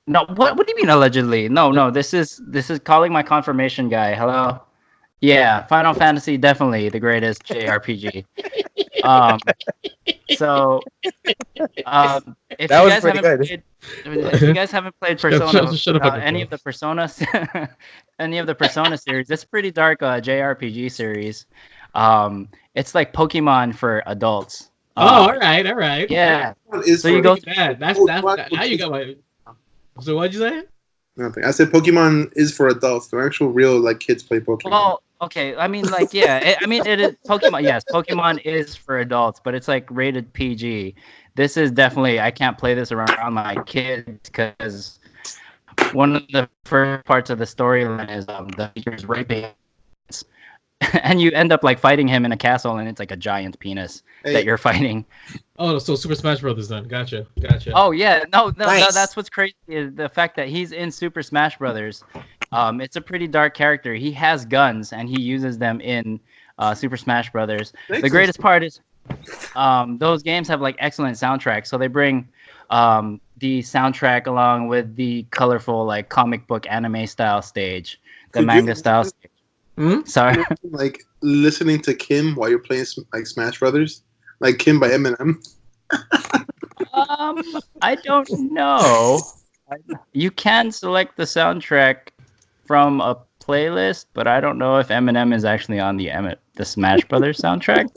No, what do you mean allegedly? No. This is calling my confirmation guy. Hello. Yeah, Final Fantasy definitely the greatest JRPG. So if you guys haven't played Persona, any of the Persona series, it's a pretty dark JRPG series. It's like Pokemon for adults. All right. Yeah. So you go. That's how you got my. So what'd you say? Nothing. I said Pokemon is for adults. The actual real like kids play Pokemon. Well, okay. I mean, like, yeah. It is Pokemon. Yes, Pokemon is for adults, but it's like rated PG. This is definitely. I can't play this around my kids because one of the first parts of the storyline is the teacher's raping, and you end up like fighting him in a castle, and it's like a giant penis that you're fighting. Oh, so Super Smash Brothers then. Gotcha. Oh yeah, no, nice. That's what's crazy is the fact that he's in Super Smash Brothers. It's a pretty dark character. He has guns and he uses them in Super Smash Brothers. The greatest part is those games have like excellent soundtracks. So they bring the soundtrack along with the colorful like comic book anime style stage, the manga style stage. Sorry. Like listening to Kim while you're playing like Smash Brothers, like Kim by Eminem. I don't know. You can select the soundtrack from a playlist, but I don't know if Eminem is actually on the Smash Brothers soundtrack.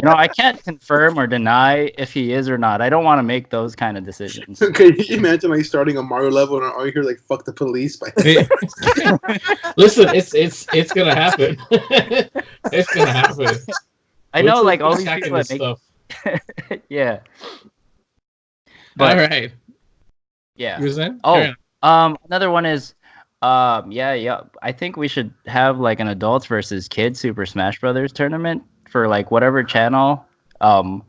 I can't confirm or deny if he is or not. I don't want to make those kind of decisions. Can you imagine like starting a Mario level and all you hear like "fuck the police"? Listen, it's gonna happen. It's gonna happen. I know, like all these people that make stuff. yeah. But, all right. Yeah. You were saying? Oh, another one is, yeah. I think we should have like an adults versus kids Super Smash Brothers tournament for like whatever channel. I don't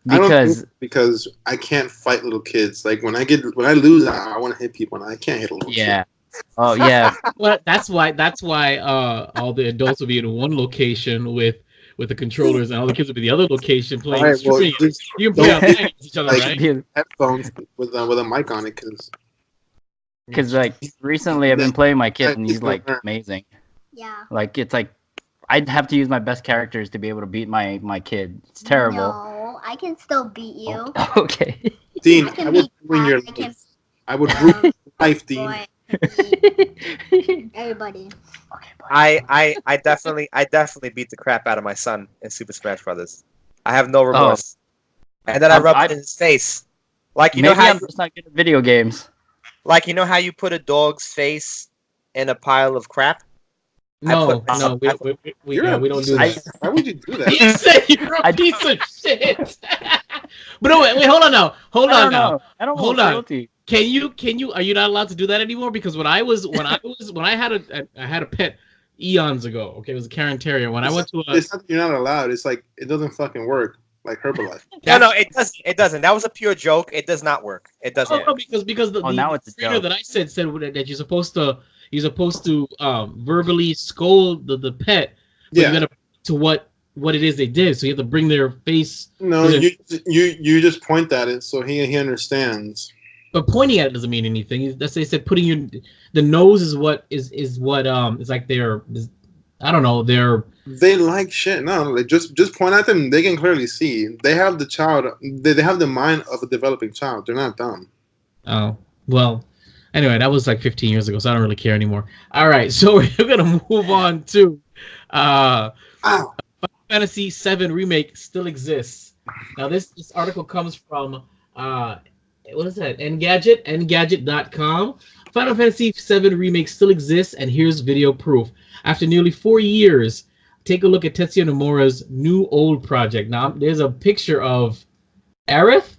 Because think because I can't fight little kids. Like when I lose, I want to hit people, and I can't hit a little yeah. Oh yeah. Well, that's why all the adults will be in one location with the controllers, and all the kids will be the other location kid. playing All right, well, streaming. just You can play don't online against each other, like right? headphones with a mic on it, Because like recently I've been playing my kid and he's like amazing. Yeah. Like it's like I'd have to use my best characters to be able to beat my kid. It's terrible. No, I can still beat you. Okay. Dean, I can I would beat ruin your Pat, I can life. I would ruin your life, Dean. Boy, beat everybody. I definitely beat the crap out of my son in Super Smash Brothers. I have no remorse. And then I rubbed it in his face. Like you know how I'm just not good at video games. like you know how you put a dog's face in a pile of crap? No, we don't do that. Why would you do that? You say you're a piece of shit. But no, wait, hold on now. Hold on now. I don't Hold want on. loyalty. Can you are you not allowed to do that anymore? Because when I had a pet eons ago, okay, it was a Karen Terrier. When I went to a, It's not that you're not allowed. It's like it doesn't fucking work like Herbalife. No, it doesn't. It doesn't. That was a pure joke. It does not work. It doesn't. Oh, no, because the now it's a trainer joke. that I said that you're supposed to verbally scold the pet, but Yeah. you gotta to what it is they did. So you have to bring their face. No, you just point at it so he understands. But pointing at it doesn't mean anything. That's they said putting the nose is what is what it's like I don't know, They like shit. No, like just point at them. They can clearly see. They have the child. They have the mind of a developing child. They're not dumb. Oh well. Anyway, that was like 15 years ago, so I don't really care anymore. All right, so we're gonna move on to Final Fantasy VII Remake still exists. Now this article comes from what is that? Engadget.com. Final Fantasy VII Remake still exists, and here's video proof. After nearly 4 years, take a look at Tetsuya Nomura's new old project. Now, there's a picture of Aerith,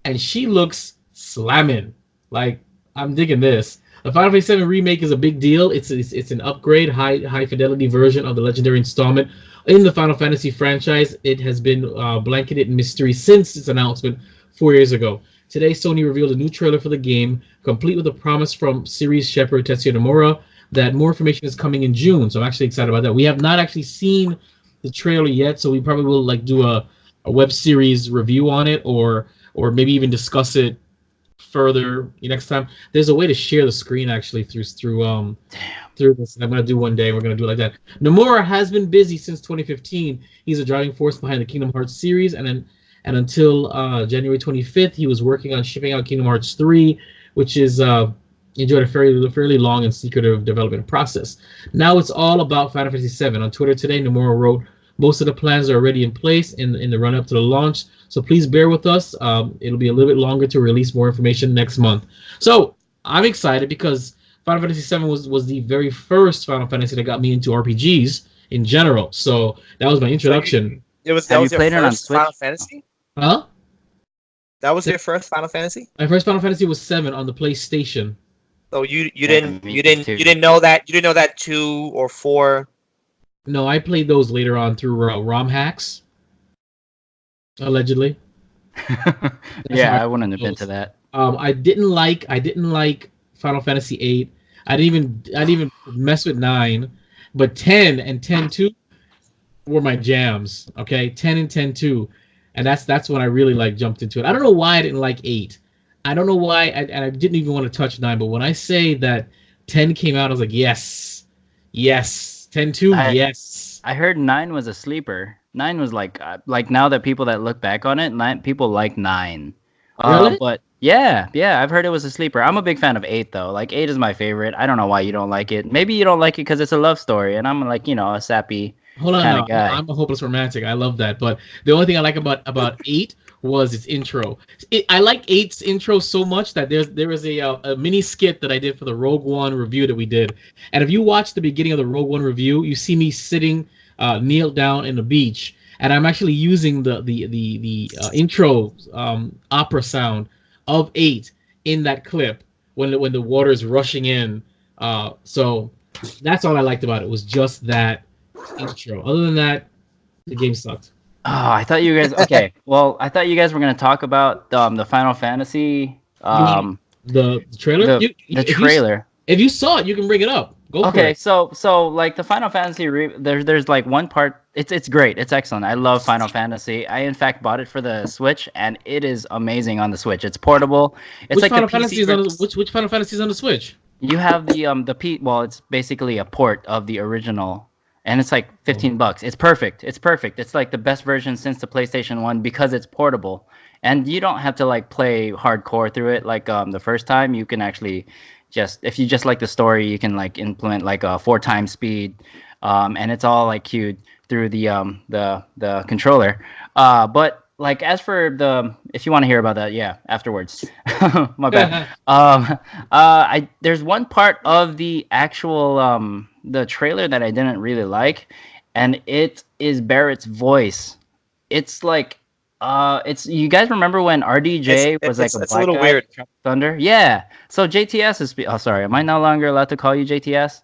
and she looks slamming. Like, I'm digging this. The Final Fantasy VII Remake is a big deal. It's an upgrade, high fidelity version of the legendary installment in the Final Fantasy franchise. It has been blanketed in mystery since its announcement 4 years ago. Today, Sony revealed a new trailer for the game, complete with a promise from series shepherd Tetsuya Nomura that more information is coming in June. So I'm actually excited about that. We have not actually seen the trailer yet, so we probably will like do a web series review on it, or maybe even discuss it further next time. There's a way to share the screen actually through this. And I'm gonna do one day. We're gonna do it like that. Nomura has been busy since 2015. He's a driving force behind the Kingdom Hearts series, and until January 25th, he was working on shipping out Kingdom Hearts 3, which is enjoyed a fairly long and secretive development process. Now it's all about Final Fantasy VII. On Twitter today, Nomura wrote, "Most of the plans are already in place in the run-up to the launch, so please bear with us. It'll be a little bit longer to release more information next month." So I'm excited because Final Fantasy VII was the very first Final Fantasy that got me into RPGs in general. So that was my introduction. That was Have your you played it on first Switch? Final Fantasy? Huh? That was your first Final Fantasy? My first Final Fantasy was 7 on the PlayStation. So you me too. didn't know that 2 or 4. No, I played those later on through ROM hacks, allegedly. Yeah, I wouldn't have been to that. I didn't like Final Fantasy VIII. I didn't even mess with 9, but 10 and 10-2 were my jams. Okay, 10 and 10-2, and that's when I really like jumped into it. I don't know why I didn't like 8. I don't know why, and I didn't even want to touch 9. But when I say that 10 came out, I was like, yes, 10-2, yes. I heard 9 was a sleeper. 9 was like now that people that look back on it, people like 9. Really? But yeah, I've heard it was a sleeper. I'm a big fan of 8 though. Like 8 is my favorite. I don't know why you don't like it. Maybe you don't like it because it's a love story, and I'm like a sappy kind of guy. I'm a hopeless romantic. I love that. But the only thing I like about 8 was its intro. I like 8's intro so much that there was a mini skit that I did for the Rogue One review that we did. And if you watch the beginning of the Rogue One review, you see me sitting kneeled down in the beach, and I'm actually using the intro opera sound of 8 in that clip when the water is rushing in. So that's all I liked about it was just that intro. Other than that, the game sucked. Oh, I thought you guys. Okay, well, I thought you guys were gonna talk about the Final Fantasy. The trailer. The trailer. If you saw it, you can bring it up. Go for Okay, it. so like the Final Fantasy, there's like one part. It's great. It's excellent. I love Final Fantasy. I in fact bought it for the Switch, and it is amazing on the Switch. It's portable. It's Which like Final the Fantasy PC is on the, which Final Fantasy is on the Switch? You have the well, it's basically a port of the original, and it's like $15. It's perfect. It's perfect. It's like the best version since the PlayStation 1 because it's portable, and you don't have to like play hardcore through it like the first time. You can actually just if you just like the story, you can like implement like a 4x speed, and it's all like queued through the controller. But like as for if you want to hear about that, yeah, afterwards. My bad. There's one part of the actual the trailer that I didn't really like, and it is Barrett's voice. It's like it's you guys remember when RDJ was like it's a little weird. Thunder? Yeah. So JTS is oh sorry, am I no longer allowed to call you JTS?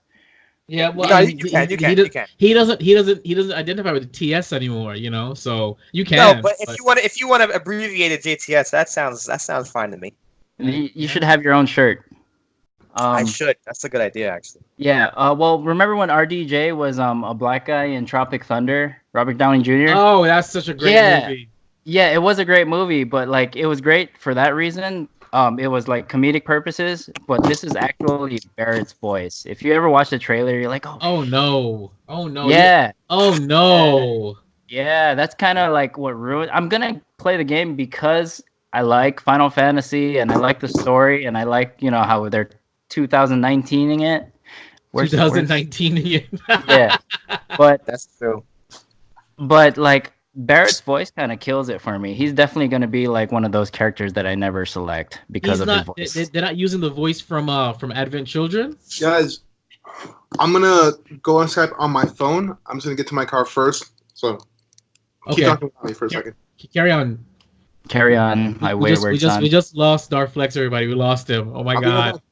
Yeah, well, no, you can. He doesn't identify with the TS anymore, you know. So you can. No, but if you want to abbreviate it JTS, that sounds fine to me. You should have your own shirt. I should. That's a good idea, actually. Yeah. Well, remember when RDJ was a black guy in Tropic Thunder, Robert Downey Jr. Oh, that's such a great movie. Yeah, it was a great movie, but like it was great for that reason. It was like comedic purposes, but this is actually Barrett's voice. If you ever watch the trailer, you're like, oh no. Yeah. Oh no. Yeah, that's kind of like what ruined. I'm gonna play the game because I like Final Fantasy and I like the story and I like how they're 2019ing it. 2019ing it. Yeah, but that's true. But like Barrett's voice kind of kills it for me. He's definitely going to be like one of those characters that I never select because of his voice. They're not using the voice from Advent Children? Guys, I'm going to go on Skype on my phone. I'm just going to get to my car first. So keep talking about me for a second. Carry on. Carry on, my wayward son. We just lost Darflex, everybody. We lost him. Oh my god.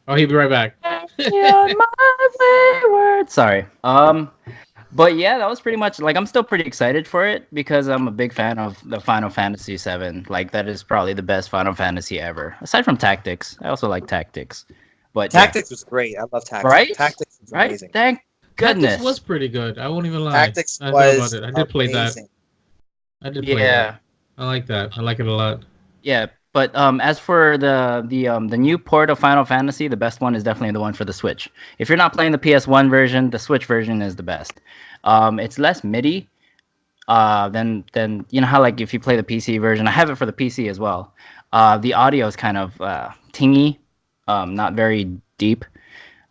Oh, he'll be right back. Yeah, my wayward. Sorry. But yeah, that was pretty much like I'm still pretty excited for it because I'm a big fan of the Final Fantasy VII. Like that is probably the best Final Fantasy ever, aside from Tactics. I also like Tactics. But Tactics was great. I love Tactics. Right? Tactics was amazing. Thank goodness. Tactics was pretty good. I won't even lie. Tactics I was I did play that. I did play that. I like that. I like it a lot. Yeah. But as for the new port of Final Fantasy, the best one is definitely the one for the Switch. If you're not playing the PS1 version, the Switch version is the best. It's less MIDI than you know how like if you play the PC version. I have it for the PC as well. The audio is kind of tingy, not very deep.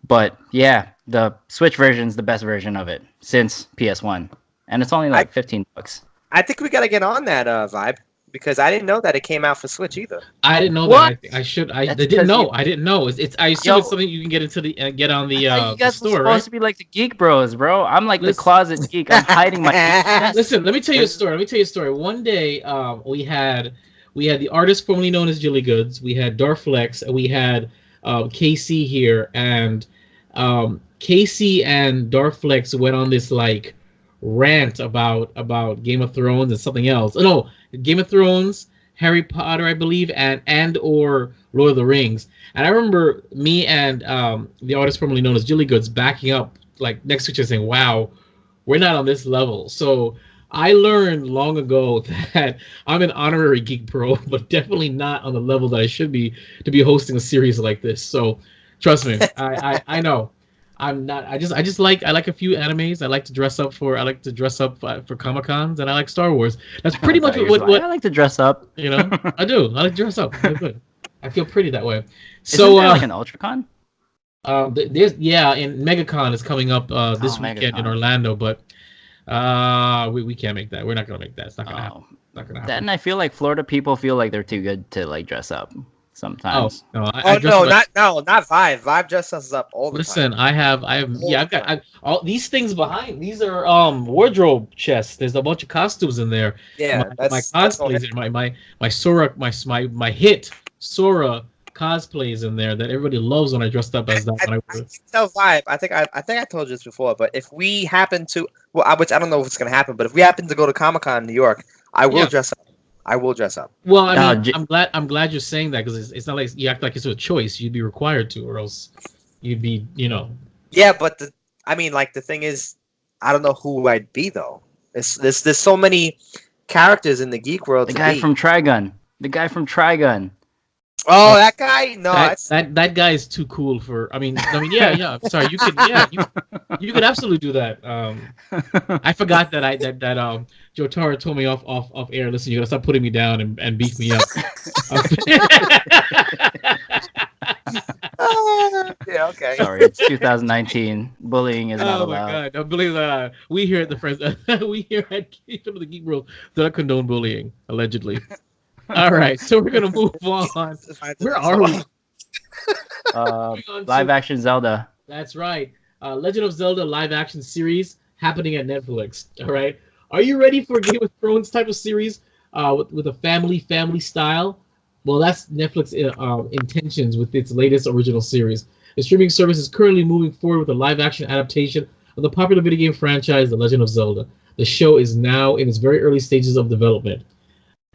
But yeah, the Switch version is the best version of it since PS1, and it's only like $15. I think we gotta get on that vibe. Because I didn't know that it came out for Switch either. I didn't know that. I didn't know. I didn't know. I assume it's something you can get into the get on the you guys store, supposed right? to be like the Geek Bros, bro. I'm like the closet geek. I'm hiding my. Listen, let me tell you a story. One day, we had the artist formerly known as Jilly Goods. We had Darflex, and we had KC here, and KC and Darflex went on this like rant about Game of Thrones and something else. Oh, no, Game of Thrones, Harry Potter, I believe, and or Lord of the Rings. And I remember me and the artist formerly known as Jilly Goods backing up like next to each other saying, wow, we're not on this level. So I learned long ago that I'm an honorary Geek Pro, but definitely not on the level that I should be to be hosting a series like this. So trust me, I know. I'm not. I like a few animes. I like to dress up for Comic-Cons, and I like Star Wars. That's pretty much what I like to dress up. You know, I do. I like to dress up. Good. I feel pretty that way. So like an UltraCon? There's and MegaCon is coming up this weekend in Orlando, but we can't make that. We're not gonna make that. It's not gonna happen. Not gonna happen. That, and I feel like Florida people feel like they're too good to like dress up. Sometimes. Not Vibe. Vibe dresses us up all the time. Listen, I've got all these things behind. These are wardrobe chests. There's a bunch of costumes in there. Yeah, my cosplays, my Sora, my hit Sora cosplays in there that everybody loves when I dressed up as that. I tell Vibe. I think I told you this before, but if we happen to, which I don't know if it's gonna happen, but if we happen to go to Comic-Con in New York, I will dress up. I will dress up. Well, I mean, I'm glad you're saying that because it's not like you act like it's a choice. You'd be required to, or else you'd be, Yeah, but the thing is, I don't know who I'd be though. There's so many characters in the geek world. The guy from Trigun. Oh, that guy? No, that guy is too cool for. I mean, yeah. Sorry, you could absolutely do that. I forgot that Jotaro told me off air. Listen, you gotta stop putting me down and beef me up. Yeah, okay. Sorry, it's 2019. Bullying is not allowed. Oh my god! Don't believe that. We here at we here at Keepin the Geek World do not condone bullying, allegedly. All right, so we're gonna move on. Where are we? Live action Zelda. That's right. Legend of Zelda live action series happening at Netflix. All right. Are you ready for a Game of Thrones type of series with a family style? Well, that's Netflix intentions with its latest original series. The streaming service is currently moving forward with a live action adaptation of the popular video game franchise, The Legend of Zelda. The show is now in its very early stages of development.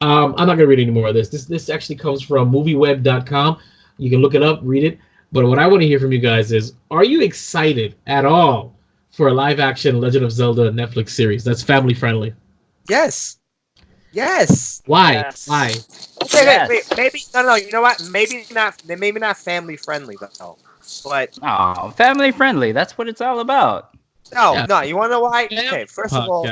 I'm not gonna read any more of this. This actually comes from movieweb.com. You can look it up, read it. But what I want to hear from you guys is, are you excited at all for a live action Legend of Zelda Netflix series that's family friendly? Yes. Why? Yes. Why? Okay, wait. Maybe no. You know what? Maybe not family friendly, though. But family friendly. That's what it's all about. No. You want to know why? Okay, first of all,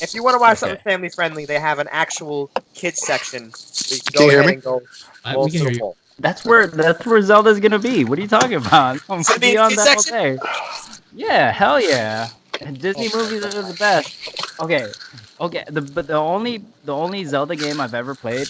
if you want to watch something family friendly, they have an actual kids section. So you can go ahead and go. We can hear you. That's where Zelda's gonna be. What are you talking about? I'm gonna be on that all day. Yeah, hell yeah. Disney movies are the best. Okay. But the only Zelda game I've ever played.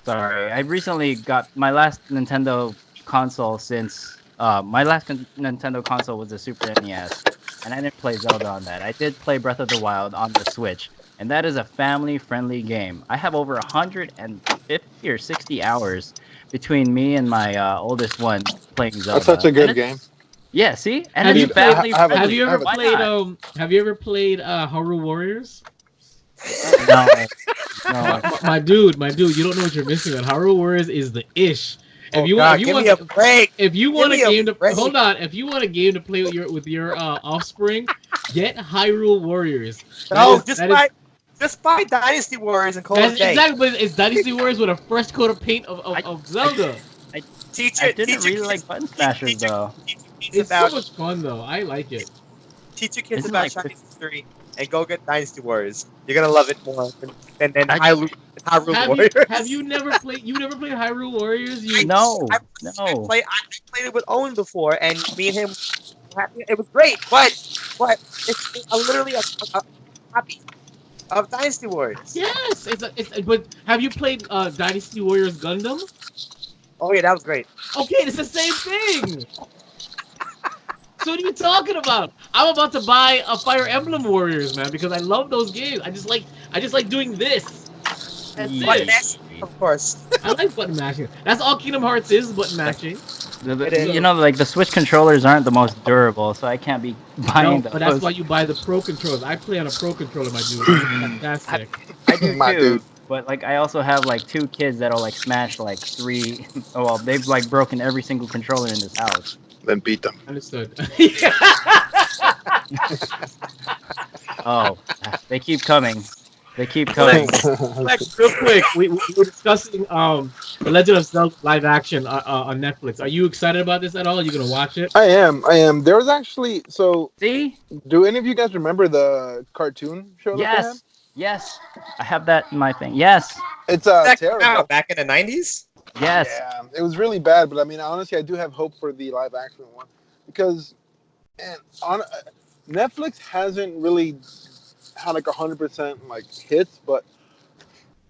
Sorry, I recently got my last Nintendo console since my last Nintendo console was the Super NES, and I didn't play Zelda on that. I did play Breath of the Wild on the Switch, and that is a family-friendly game. I have over 150 or 60 hours between me and my oldest one playing Zelda. That's such a good game. Yeah, see? And Have you family have you ever played Hyrule Warriors? No. My dude, you don't know what you're missing. Man. Hyrule Warriors is the ish. If you want a game to play with your offspring, get Hyrule Warriors. Just buy Dynasty Warriors and call it a day. Exactly, but it's Dynasty Warriors with a fresh coat of paint of Zelda. I didn't really like Button Smashers though. It's so much fun though. I like it. Teach your kids about Chinese history and go get Dynasty Warriors. You're gonna love it more than Hyrule Warriors. Have you never played? You never played Hyrule Warriors? No. I played it with Owen before, and me and him. It was great, but it's literally a copy of Dynasty Warriors. Yes, but have you played Dynasty Warriors Gundam? Oh yeah, that was great. Okay, it's the same thing. So what are you talking about? I'm about to buy a Fire Emblem Warriors, man, because I love those games. I just like doing this. Button mashing, of course. I like button mashing. That's all Kingdom Hearts is button mashing. Like the Switch controllers aren't the most durable, so I can't be buying those. But that's why you buy the Pro controllers. I play on a Pro controller, my dude. It's fantastic. I do too. But like, I also have like 2 kids that'll like smash like 3. Oh well, they've like broken every single controller in this house. Then beat them. Understood. Oh, they keep coming. Real quick, we were discussing The Legend of Zelda live action on Netflix. Are you excited about this at all? Are you gonna watch it? I am. There was actually See? Do any of you guys remember the cartoon show? Yes. I have that in my thing. Yes. It's terrible. Back in the 90s. Yes. Yeah, it was really bad, but I mean, honestly, I do have hope for the live action one because, man, Netflix hasn't really had like 100% like hits, but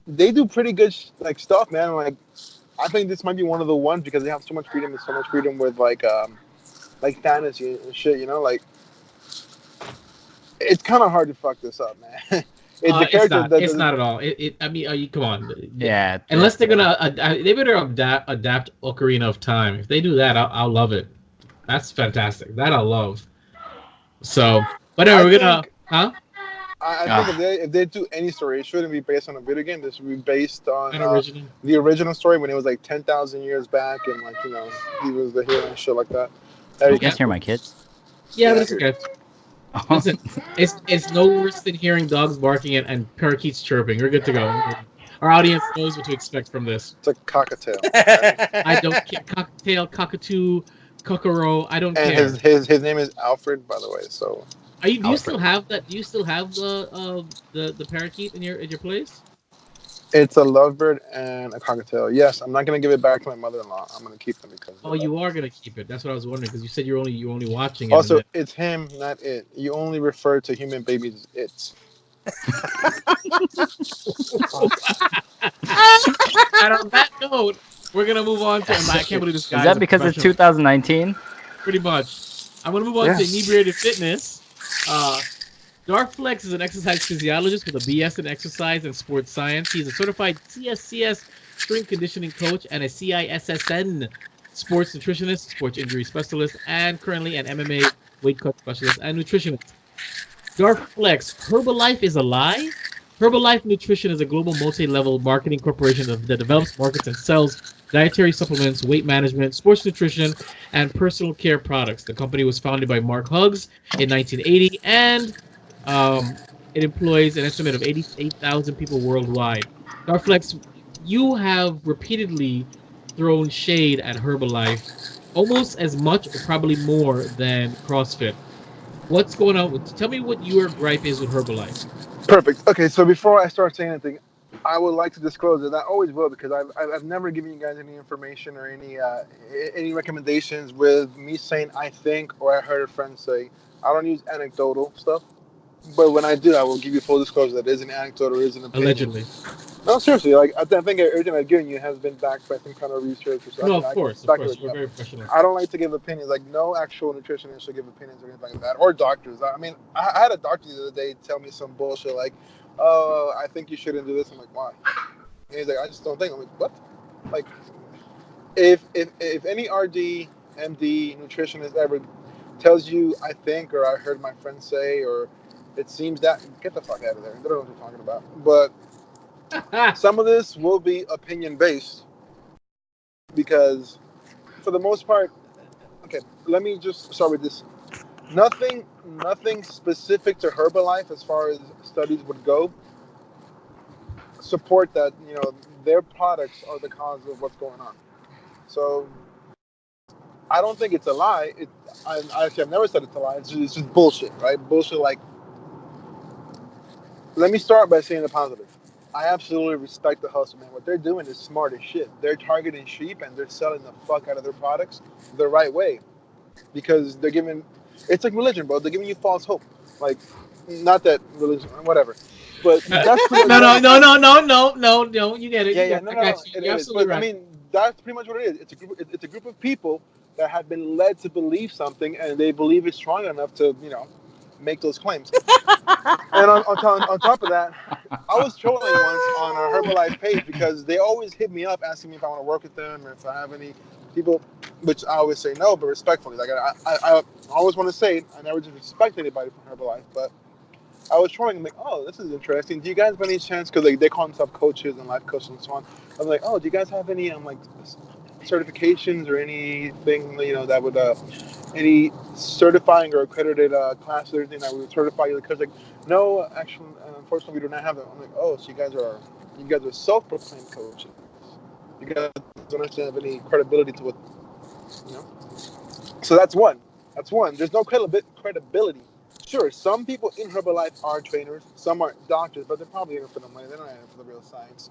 they do pretty good stuff, man. Like, I think this might be one of the ones because they have so much freedom with like fantasy and shit. You know, like it's kind of hard to fuck this up, man. The It's character not. that It's not at all. I mean, are you come on? Yeah. Unless they're gonna, they better adapt Ocarina of Time. If they do that, I'll love it. That's fantastic. That I love. So, but anyway, we're gonna, huh? I think if they do any story, it shouldn't be based on a video game. This should be based on An original. the original story when it was like 10,000 years back, and like he was the hero and shit like that. You guys hear my kids? Yeah, but it's okay. Listen, it's no worse than hearing dogs barking and parakeets chirping. We're good to go. Our audience knows what to expect from this. It's a cockatiel. I don't care. Cocktail, cockatoo, cockaro. I don't and care. his name is Alfred, by the way. So, do you still have that? Do you still have the parakeet in your place? it's a lovebird and a cockatiel. Yes, I'm not gonna give it back to my mother-in-law. I'm gonna keep them because. Oh, you are gonna keep it. That's what I was wondering because you said you're only watching it. Also, it's him, not it. You only refer to human babies as it's. And on that note, we're gonna move on to. I can't believe this guy. Is that because it's 2019? Pretty much. I'm gonna move on to inebriated fitness. Darflex is an exercise physiologist with a BS in exercise and sports science. He's a certified CSCS strength conditioning coach and a CISSN sports nutritionist, sports injury specialist, and currently an MMA weight cut specialist and nutritionist. Darflex, Herbalife is a lie? Herbalife Nutrition is a global multi-level marketing corporation that develops, markets, and sells dietary supplements, weight management, sports nutrition, and personal care products. The company was founded by Mark Huggs in 1980, and it employs an estimate of 88,000 people worldwide. Darflex, you have repeatedly thrown shade at Herbalife, almost as much or probably more than CrossFit. What's going on? Tell me what your gripe is with Herbalife. Perfect. Okay, so before I start saying anything, I would like to disclose that I always will because I've never given you guys any information or any recommendations with me saying I think or I heard a friend say. I don't use anecdotal stuff, but when I do, I will give you full disclosure that it is an anecdote or is an opinion. Allegedly. No, seriously. Like I think everything I've given you has been backed by some kind of research or something. No, of course. We're very professional. I don't like to give opinions. Like no actual nutritionist should give opinions or anything like that, or doctors. I mean, I had a doctor the other day tell me some bullshit like, "Oh, I think you shouldn't do this." I'm like, "Why?" And he's like, "I just don't think." I'm like, "What?" Like, if any RD, MD, nutritionist ever tells you, "I think," or "I heard my friend say," or "It seems that," get the fuck out of there. They don't know what you're talking about. But some of this will be opinion based because, for the most part, okay. Let me just start with this. Nothing specific to Herbalife as far as studies would go support that their products are the cause of what's going on. So I don't think it's a lie. I've never said it's a lie. It's just bullshit, right? Bullshit. Like, let me start by saying the positive. I absolutely respect the hustle, man. What they're doing is smart as shit. They're targeting sheep and they're selling the fuck out of their products the right way because they're giving. It's like religion, bro. They're giving you false hope. Like, not that religion, whatever. But that's pretty no. You get it. You're absolutely right. I mean, that's pretty much what it is. It's a group of people that have been led to believe something, and they believe it's strong enough to, make those claims. And on top of that, I was trolling once on our Herbalife page because they always hit me up asking me if I want to work with them or if I have any people, which I always say no, but respectfully. Like I always want to say I never disrespect anybody from Herbalife, but I was trolling and like, oh, this is interesting. Do you guys have any chance? Because they call themselves coaches and life coaches and so on. I'm like, oh, do you guys have any certifications or anything that would any certifying or accredited classes or anything that would certify you? Because no, actually, unfortunately, we do not have that. I'm like, oh, so you guys are self-proclaimed coaches. You guys don't actually have any credibility to what, So that's one. There's no credibility. Sure, some people in Herbalife are trainers, some are doctors, but they're probably in it for the money. They're not in it for the real science.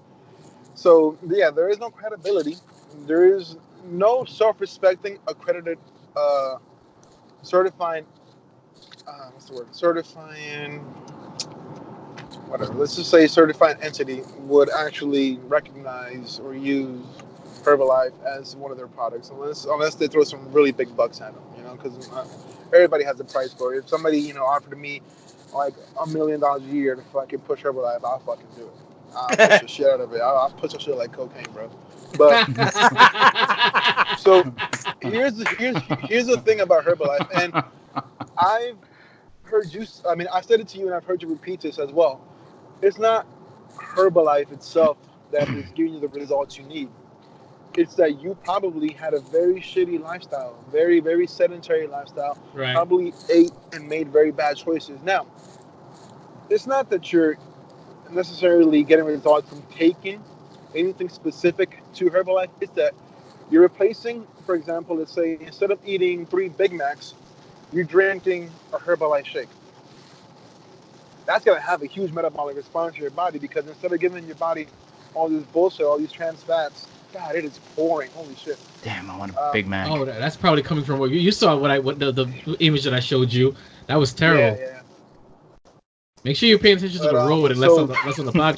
So yeah, there is no credibility. There is no self-respecting, accredited, certifying. What's the word? Certifying. Whatever. Let's just say certified entity would actually recognize or use Herbalife as one of their products, unless they throw some really big bucks at them, because everybody has a price for it. If somebody offered me like $1 million a year to fucking push Herbalife, I'll fucking do it. I'll push the shit out of it. I'll push that shit like cocaine, bro. But so here's the thing about Herbalife, and I've heard you. I mean, I said it to you, and I've heard you repeat this as well. It's not Herbalife itself that is giving you the results you need. It's that you probably had a very shitty lifestyle, very, very sedentary lifestyle. Right. Probably ate and made very bad choices. Now, it's not that you're necessarily getting results from taking anything specific to Herbalife. It's that you're replacing, for example, let's say instead of eating 3 Big Macs, you're drinking a Herbalife shake. That's going to have a huge metabolic response to your body because instead of giving your body all this bullshit, all these trans fats, God, it is pouring. Holy shit. Damn, I want a Big Mac. Oh, that's probably coming from what you saw. What the image that I showed you? That was terrible. Yeah. Make sure you're paying attention to the road and less on the podcast.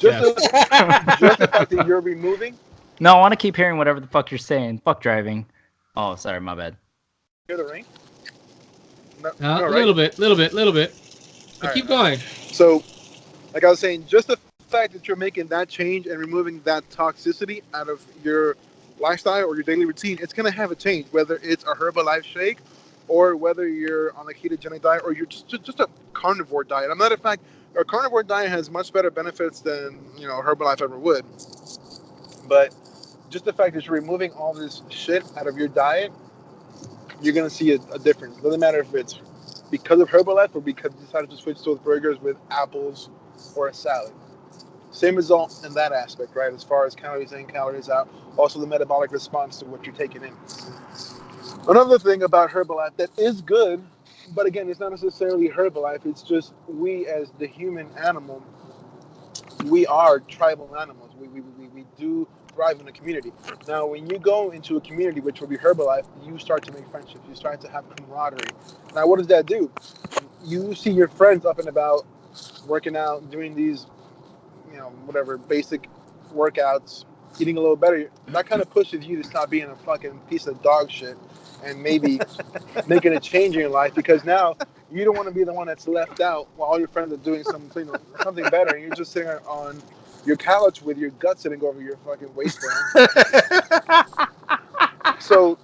Just the fact that you're removing. No, I want to keep hearing whatever the fuck you're saying. Fuck driving. Oh, sorry, my bad. Hear the ring? No, a little bit. But All keep right. going. So, like I was saying, just the fact that you're making that change and removing that toxicity out of your lifestyle or your daily routine, it's going to have a change, whether it's a Herbalife shake or whether you're on a ketogenic diet or you're just a carnivore diet. I'm not a fact, a carnivore diet has much better benefits than, Herbalife ever would. But just the fact that you're removing all this shit out of your diet, you're going to see a difference. It doesn't matter if it's because of Herbalife or because you decided to switch to those burgers with apples or a salad. Same result in that aspect, right? As far as calories in, calories out. Also the metabolic response to what you're taking in. Another thing about Herbalife that is good, but again, it's not necessarily Herbalife. It's just we as the human animal, we are tribal animals. We do thrive in a community. Now, when you go into a community, which will be Herbalife, you start to make friendships. You start to have camaraderie. Now, what does that do? You see your friends up and about, working out, doing these, whatever, basic workouts, eating a little better. That kind of pushes you to stop being a fucking piece of dog shit and maybe making a change in your life, because now you don't want to be the one that's left out while all your friends are doing something better, and you're just sitting on your couch with your gut sitting over your fucking waistband. So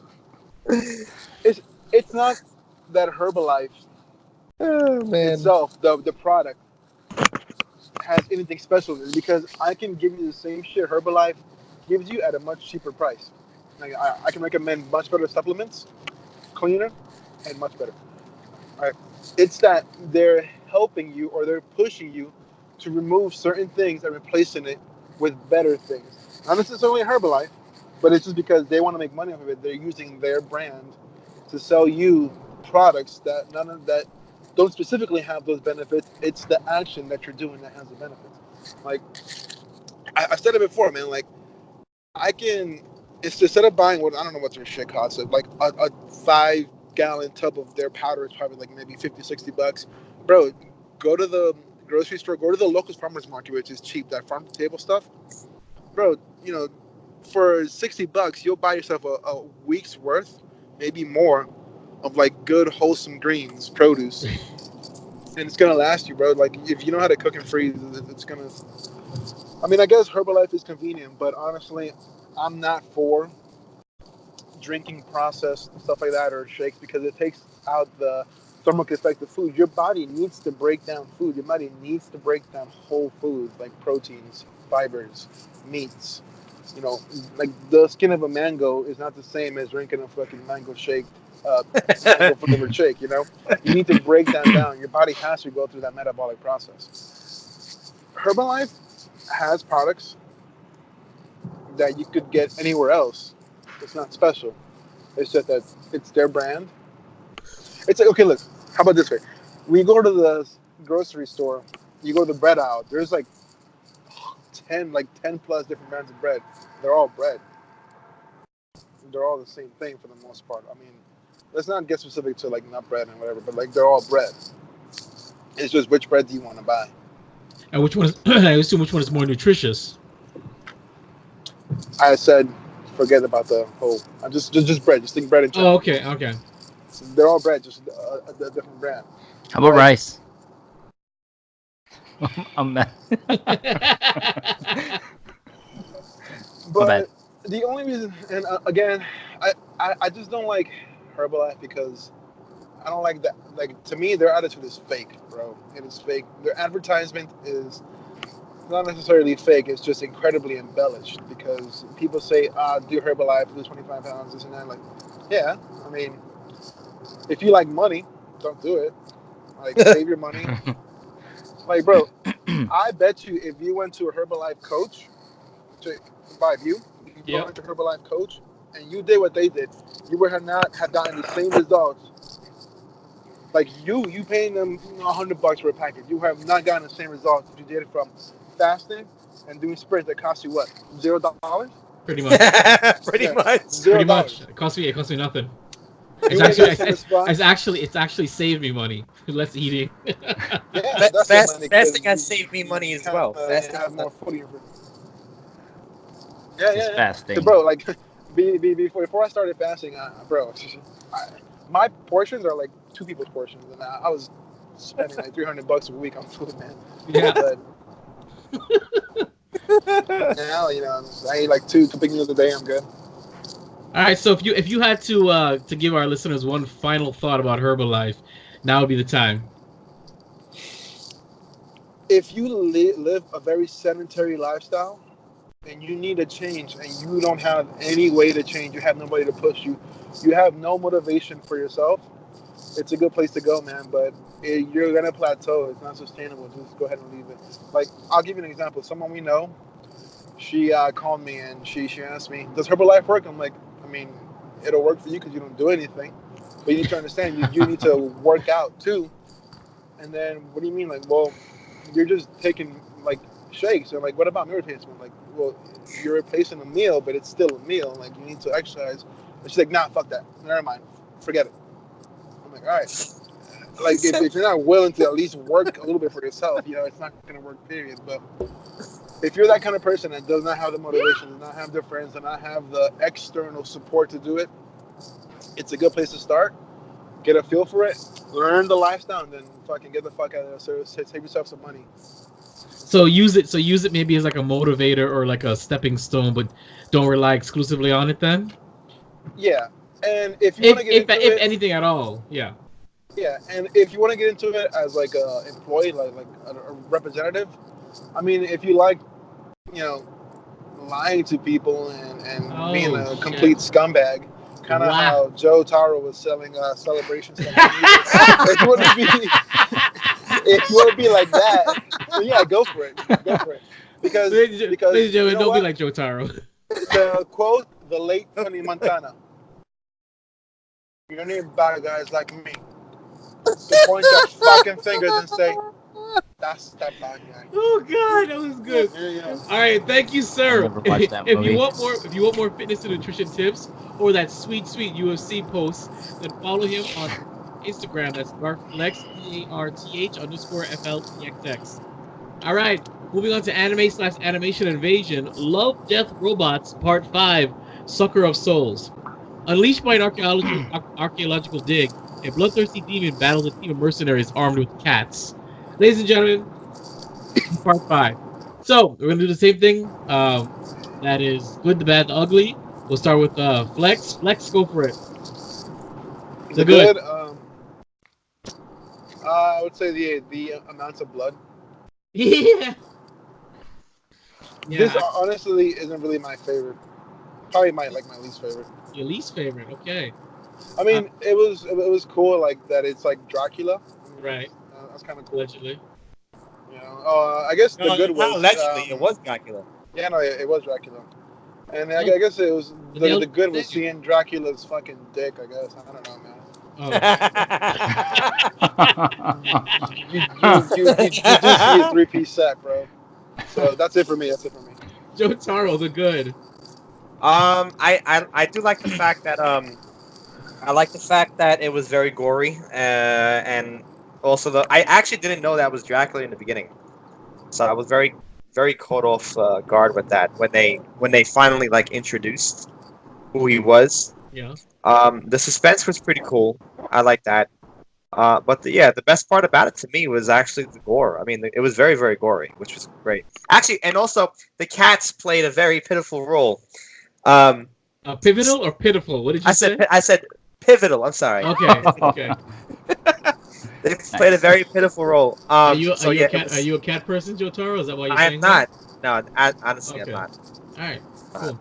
it's not that Herbalife itself, the product, has anything special in it, because I can give you the same shit Herbalife gives you at a much cheaper price. Like I can recommend much better supplements, cleaner, and much better. All right. It's that they're helping you or they're pushing you to remove certain things and replacing it with better things. Not necessarily Herbalife, but it's just because they want to make money off of it. They're using their brand to sell you products that don't specifically have those benefits. It's the action that you're doing that has the benefits. Like I said it before, man. Like it's instead of buying I don't know what their shit costs. Like a 5-gallon tub of their powder is probably like maybe $50-$60. Bro, go to the grocery store, go to the local farmers market, which is cheap. That farm to table stuff, bro. For $60, you'll buy yourself a week's worth, maybe more, of like good wholesome greens, produce, and it's gonna last you, bro. Like if you know how to cook and freeze, it's gonna. I mean, I guess Herbalife is convenient, but honestly, I'm not for drinking processed stuff like that or shakes, because it takes out the thermally effective food. Your body needs to break down food. Your body needs to break down whole foods like proteins, fibers, meats. Like the skin of a mango is not the same as drinking a fucking mango shake, mango flavored shake. You need to break that down. Your body has to go through that metabolic process. Herbalife has products that you could get anywhere else. It's not special. It's just that it's their brand. It's like, okay, look, how about this way? When you go to the grocery store, you go to the bread aisle, there's like 10 plus different brands of bread. They're all bread. They're all the same thing for the most part. I mean, let's not get specific to like nut bread and whatever, but like they're all bread. It's just which bread do you want to buy? And which one is? I assume which one is more nutritious. I said, forget about the whole. Just bread. Just think bread in general. Oh, okay. They're all bread, just a different brand. How about rice? A mess. But the only reason, and again, I just don't like Herbalife because I don't like that. Like, to me, their attitude is fake, bro. It is fake. Their advertisement is not necessarily fake. It's just incredibly embellished because people say, do Herbalife, lose 25 pounds, this and that. Like, yeah, I mean, if you like money, don't do it. Like, save your money. Like, bro, I bet you if you went to a Herbalife coach, to revive you, you went to a Herbalife coach, and you did what they did, you would not have gotten the same results. Like, you paying them $100 for a package, you have not gotten the same results if you did it from fasting and doing sprints that cost you what, $0? Pretty much. Pretty much. $0. Pretty much. It cost me nothing. It's actually saved me money. Less eating. Yeah, fasting has saved me money as well. Fasting have more footy. Yeah. Fasting. So, bro, like, before I started fasting, bro, my portions are like two people's portions, and I was spending like $300 a week on food, man. Yeah. But now, I eat like two big meals a day. I'm good. All right, so if you had to give our listeners one final thought about Herbalife, now would be the time. If you live a very sedentary lifestyle and you need a change and you don't have any way to change, you have nobody to push you, you have no motivation for yourself, it's a good place to go, man. But you're gonna plateau. It's not sustainable. Just go ahead and leave it. Like, I'll give you an example. Someone we know, she called me and she asked me, does Herbalife work? I'm like, I mean, it'll work for you because you don't do anything, but you need to understand you need to work out too. And then, what do you mean? Like, well, you're just taking like shakes. And like, what about meal replacement? Like, well, you're replacing a meal, but it's still a meal. Like, you need to exercise. And she's like, nah, fuck that. Never mind. Forget it. I'm like, all right. Like, if you're not willing to at least work a little bit for yourself, it's not going to work, period. But if you're that kind of person that does not have the motivation, does not have the friends, does not have the external support to do it, it's a good place to start. Get a feel for it, learn the lifestyle, and then fucking get the fuck out of there. So save yourself some money. So use it maybe as like a motivator or like a stepping stone, but don't rely exclusively on it then. Yeah, and if you want to get into it, anything at all, yeah. Yeah, and if you want to get into it as like a employee, like a representative, I mean, if you like, lying to people and being a complete scumbag, kind of how Joe Taro was selling celebration stuff. If you want to be like that, then yeah, go for it. Because ladies and gentlemen, don't be like Joe Taro. To quote the late Tony Montana, "You need bad guys like me to point your fucking fingers and say, that's that bad guy." Oh God, that was good. All right, thank you, sir. If you want more fitness and nutrition tips or that sweet UFC post, then follow him on Instagram. That's Garflex, DARTH_FLTXX. All right, moving on to anime/animation invasion. Love, Death, Robots, Part 5, Sucker of Souls. Unleashed by an archaeological dig, a bloodthirsty demon battles a team of mercenaries armed with cats. Ladies and gentlemen, Part 5. So, we're going to do the same thing. That is good, the bad, the ugly. We'll start with Flex. Flex, go for it. The good. I would say the amounts of blood. Yeah. This honestly isn't really my favorite. Probably my least favorite. Your least favorite, okay. I mean, it was cool, like that. It's like Dracula. Right. That's kind of cool. Allegedly. I guess the good was allegedly it was Dracula. Yeah, no, it was Dracula. And I guess it was the good was seeing Dracula's fucking dick. I guess I don't know, man. Oh. you do see a 3-piece set, bro. So that's it for me. Joe Taro, the good. I do like the fact that it was very gory, and also I actually didn't know that was Dracula in the beginning, so I was very very caught off guard with that when they finally like introduced who he was. Yeah. The suspense was pretty cool. I like that. But the best part about it to me was actually the gore. I mean, it was very, very gory, which was great. Actually, and also the cats played a very pitiful role. Pivotal or pitiful? What did you say? I said pivotal. I'm sorry. Okay. Okay. They played a very pitiful role. Are you So a yeah, cat? Are you a cat person, Jotaro? Is that why you're I saying am that? not. No, honestly, Okay. I'm not. All right. Cool.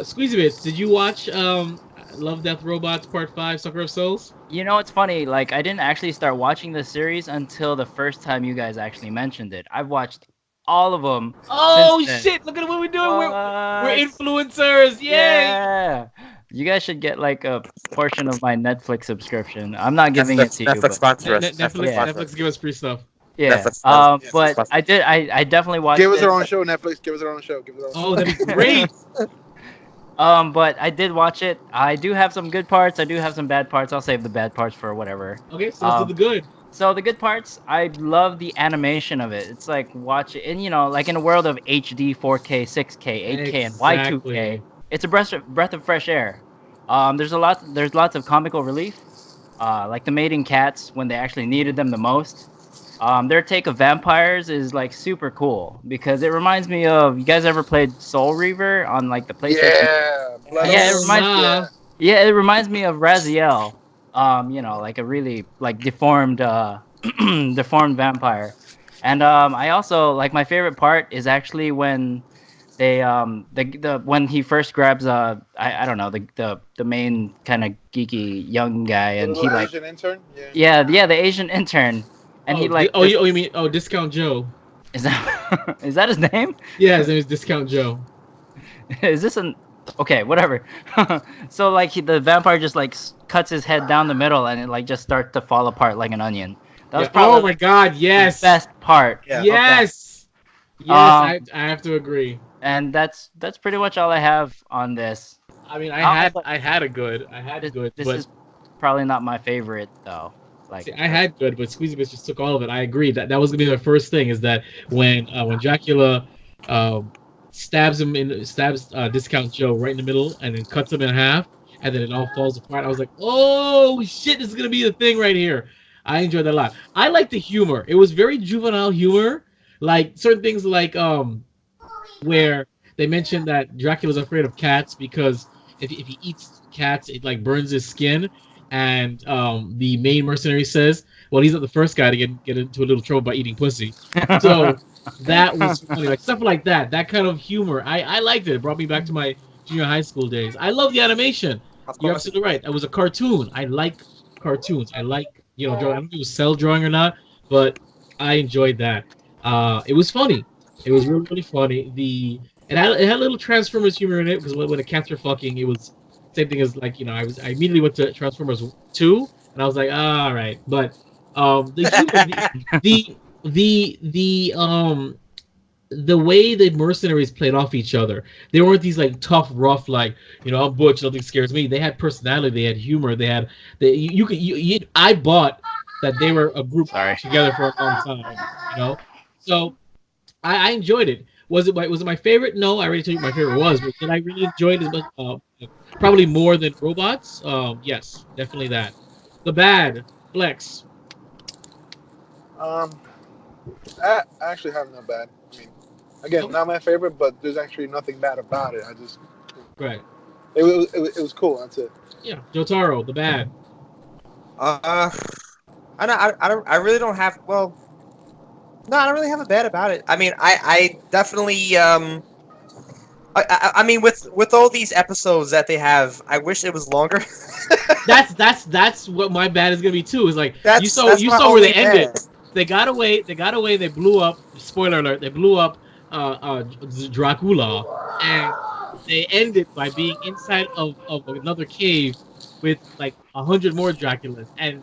Squeezy Bits, did you watch Love, Death, Robots Part 5, Sucker of Souls? You know, it's funny. Like, I didn't actually start watching the series until the first time you guys actually mentioned it. I've watched all of them. Oh since then. shit! Look at what we're doing. We're What? influencers. Yay! Yeah. You guys should get like a portion of my Netflix subscription. I'm not giving it to you. Netflix But sponsor us. Netflix, sponsor us. Netflix, give us free stuff. yeah. Netflix sponsor- But sponsor- I definitely watched Give us it. our own show, Netflix. Give us our own show. Give us our own show. Oh, that'd be great. But I did watch it. I do have some good parts. I do have some bad parts. I'll save the bad parts for whatever. Okay, so let's do the good. So the good parts, I love the animation of it. It's like watch it, and like in a world of HD, 4K, 6K, 8K, and Y2K, it's a breath of fresh air. There's lots of comical relief, like the mating cats when they actually needed them the most. Their take of vampires is like super cool because it reminds me of, you guys ever played Soul Reaver on like the PlayStation? Yeah, It reminds me of Raziel. Like a really like deformed deformed vampire. And I also like, my favorite part is actually when they when he first grabs I don't know, the main kind of geeky young guy, and he like Asian intern. yeah the Asian intern, and he like you mean Discount Joe? is that his name? Yeah, his name is Discount Joe. Is this an okay, whatever. So like the vampire just like cuts his head down the middle, and it like just starts to fall apart like an onion. That was probably oh my god, yes, the best part. Yeah. Yes, I have to agree. And that's pretty much all I have on this. I mean, I had a good, This but is probably not my favorite though. Like, see, I had good, but Squeezy Bitch just took all of it. I agree that was gonna be my first thing. Is that when Dracula stabs Discount Joe right in the middle and then cuts him in half, and then it all falls apart. I was like, oh shit, this is gonna be the thing right here. I enjoyed that a lot. I like the humor. It was very juvenile humor, like certain things like where they mentioned that Dracula's afraid of cats because if he eats cats, it like burns his skin. And the main mercenary says, well, he's not the first guy to get into a little trouble by eating pussy. So that was funny. Like stuff like that. That kind of humor. I liked it. It brought me back to my junior high school days. I love the animation. You're absolutely right. It was a cartoon. I like cartoons. I like, drawing. I don't know if it was cell drawing or not, but I enjoyed that. It was funny. It was really, really funny. It had a little Transformers humor in it because when the cats were fucking, it was same thing as like, I immediately went to Transformers 2 and I was like, all right. But the way the mercenaries played off each other, they weren't these like tough, rough, like, I'm butch, nothing scares me. They had personality, they had humor, I bought that they were a group together for a long time, So I enjoyed it. Was it my favorite? No, I already told you what my favorite was, but did I really enjoy it as much? Probably more than Robots. Yes, definitely that. The bad Flex. I actually have no bad. I mean, again, not my favorite, but there's actually nothing bad about it. I just right. It was cool. That's it. Yeah, Jotaro, the bad. I really don't have. Well, no, I don't really have a bad about it. I mean, I definitely I mean, with all these episodes that they have, I wish it was longer. that's what my bad is gonna be too. Is like you saw where they ended. They got away. They blew up. Spoiler alert! They blew up Dracula, and they ended by being inside of another cave with like 100 more Draculas, and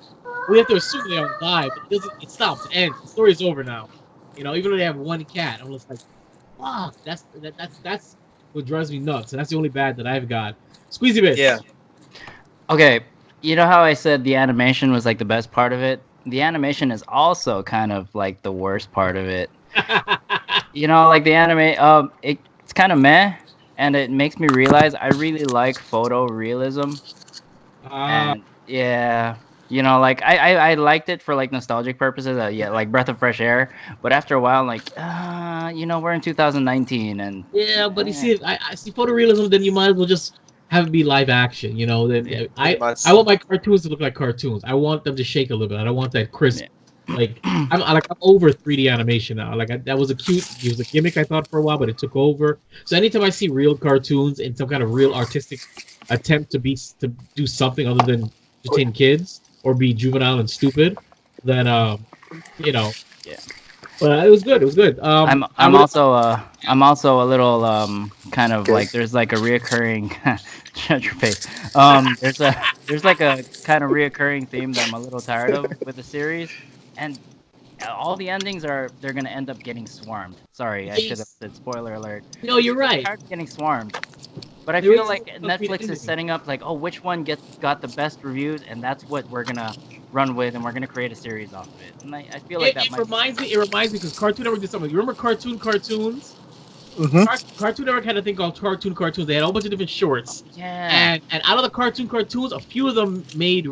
we have to assume they all die, but it stops. It ends. The story is over now. Even though they have one cat, I'm just like, fuck. That's what drives me nuts, and that's the only bad that I've got. Squeezy Bits. Yeah. Okay, you know how I said the animation was like the best part of it? The animation is also kind of like the worst part of it. Like the anime, it's kind of meh, and it makes me realize I really like photorealism. And yeah, You know, like I liked it for like nostalgic purposes, yeah, like Breath of Fresh Air. But after a while, like, you know, we're in 2019, and Yeah, but you see, I see photorealism. Then you might as well just have it be live action. You know, then Yeah, pretty much. I want my cartoons to look like cartoons. I want them to shake a little bit. I don't want that crisp. Yeah. Like I'm over 3D animation now. Like that was it was a gimmick I thought for a while, but it took over. So anytime I see real cartoons and some kind of real artistic attempt to do something other than entertain kids or be juvenile and stupid, then you know. Yeah. But it was good. It was good. I'm also a little kind of like there's like a reoccurring shut your face. There's like a kind of reoccurring theme that I'm a little tired of with the series, and all the endings they're gonna end up getting swarmed. Sorry, I should have said spoiler alert. No, you're right. Tired of getting swarmed. But I There feel is like no Netflix ending. is setting up like, oh, which one got the best reviews, and that's what we're gonna run with, and we're gonna create a series off of it. And I feel like It reminds me because Cartoon Network did something. You remember Cartoons? Mm-hmm. Cartoon Network had a thing called Cartoons. They had a whole bunch of different shorts. Yeah. And out of the cartoons, a few of them made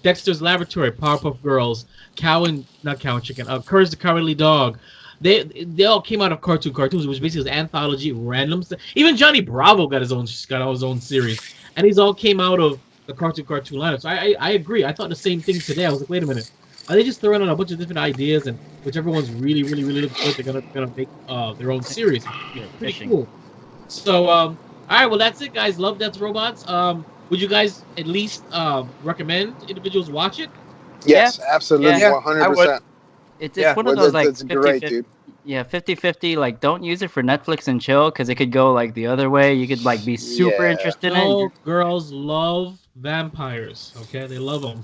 Dexter's Laboratory, Powerpuff Girls, not Cow and Chicken, Courage the Cowardly Dog. They all came out of cartoons, which basically was anthology random stuff. Even Johnny Bravo got his own series, and these all came out of the cartoon lineup. So I agree. I thought the same thing today. I was like, wait a minute, are they just throwing out a bunch of different ideas, and whichever one's really good, they're gonna make their own series? Pretty cool. So all right, well that's it, guys. Love, Death, Robots. Would you guys at least recommend individuals watch it? Yes, absolutely, Yeah, 100%. It's Yeah. one of those like It's great, 50-50 dude. Yeah, 50-50. Like, don't use it for Netflix and chill, because it could go like the other way. You could like be super Yeah. interested in No, it. girls love vampires. Okay, they love them.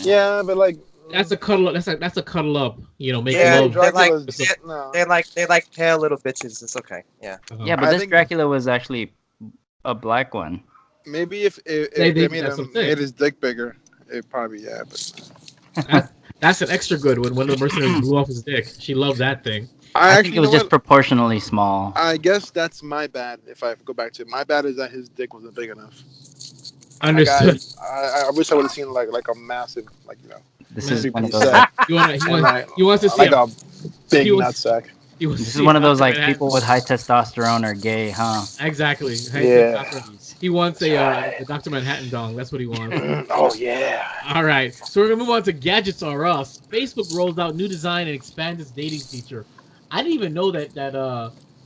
Yeah, but like That's a cuddle. That's a cuddle up. You know, make Yeah, love. Dracula's no. They like pale little bitches. It's okay. Yeah. Yeah, but I this think- Dracula was actually a black one. Maybe if They they that's made something. his dick bigger, it probably But That's an extra good one. One of the mercenaries blew off his dick. She loved that thing. I think it was just proportionally small. I guess that's my bad. If I go back to it, my bad is that his dick wasn't big enough. Understood. I wish I would have seen like a massive, like, you know. This is one of He those. said, He wants to see like a, a big he was- nutsack. he wants to This see is one of those Dr. like Manhattan. people with high testosterone are gay, huh? Exactly. Yeah. He wants a Dr. Manhattan dong. That's what he wants. Oh yeah. All right. So we're gonna move on to Gadgets R Us. Facebook rolls out new design and expands its dating feature. I didn't even know that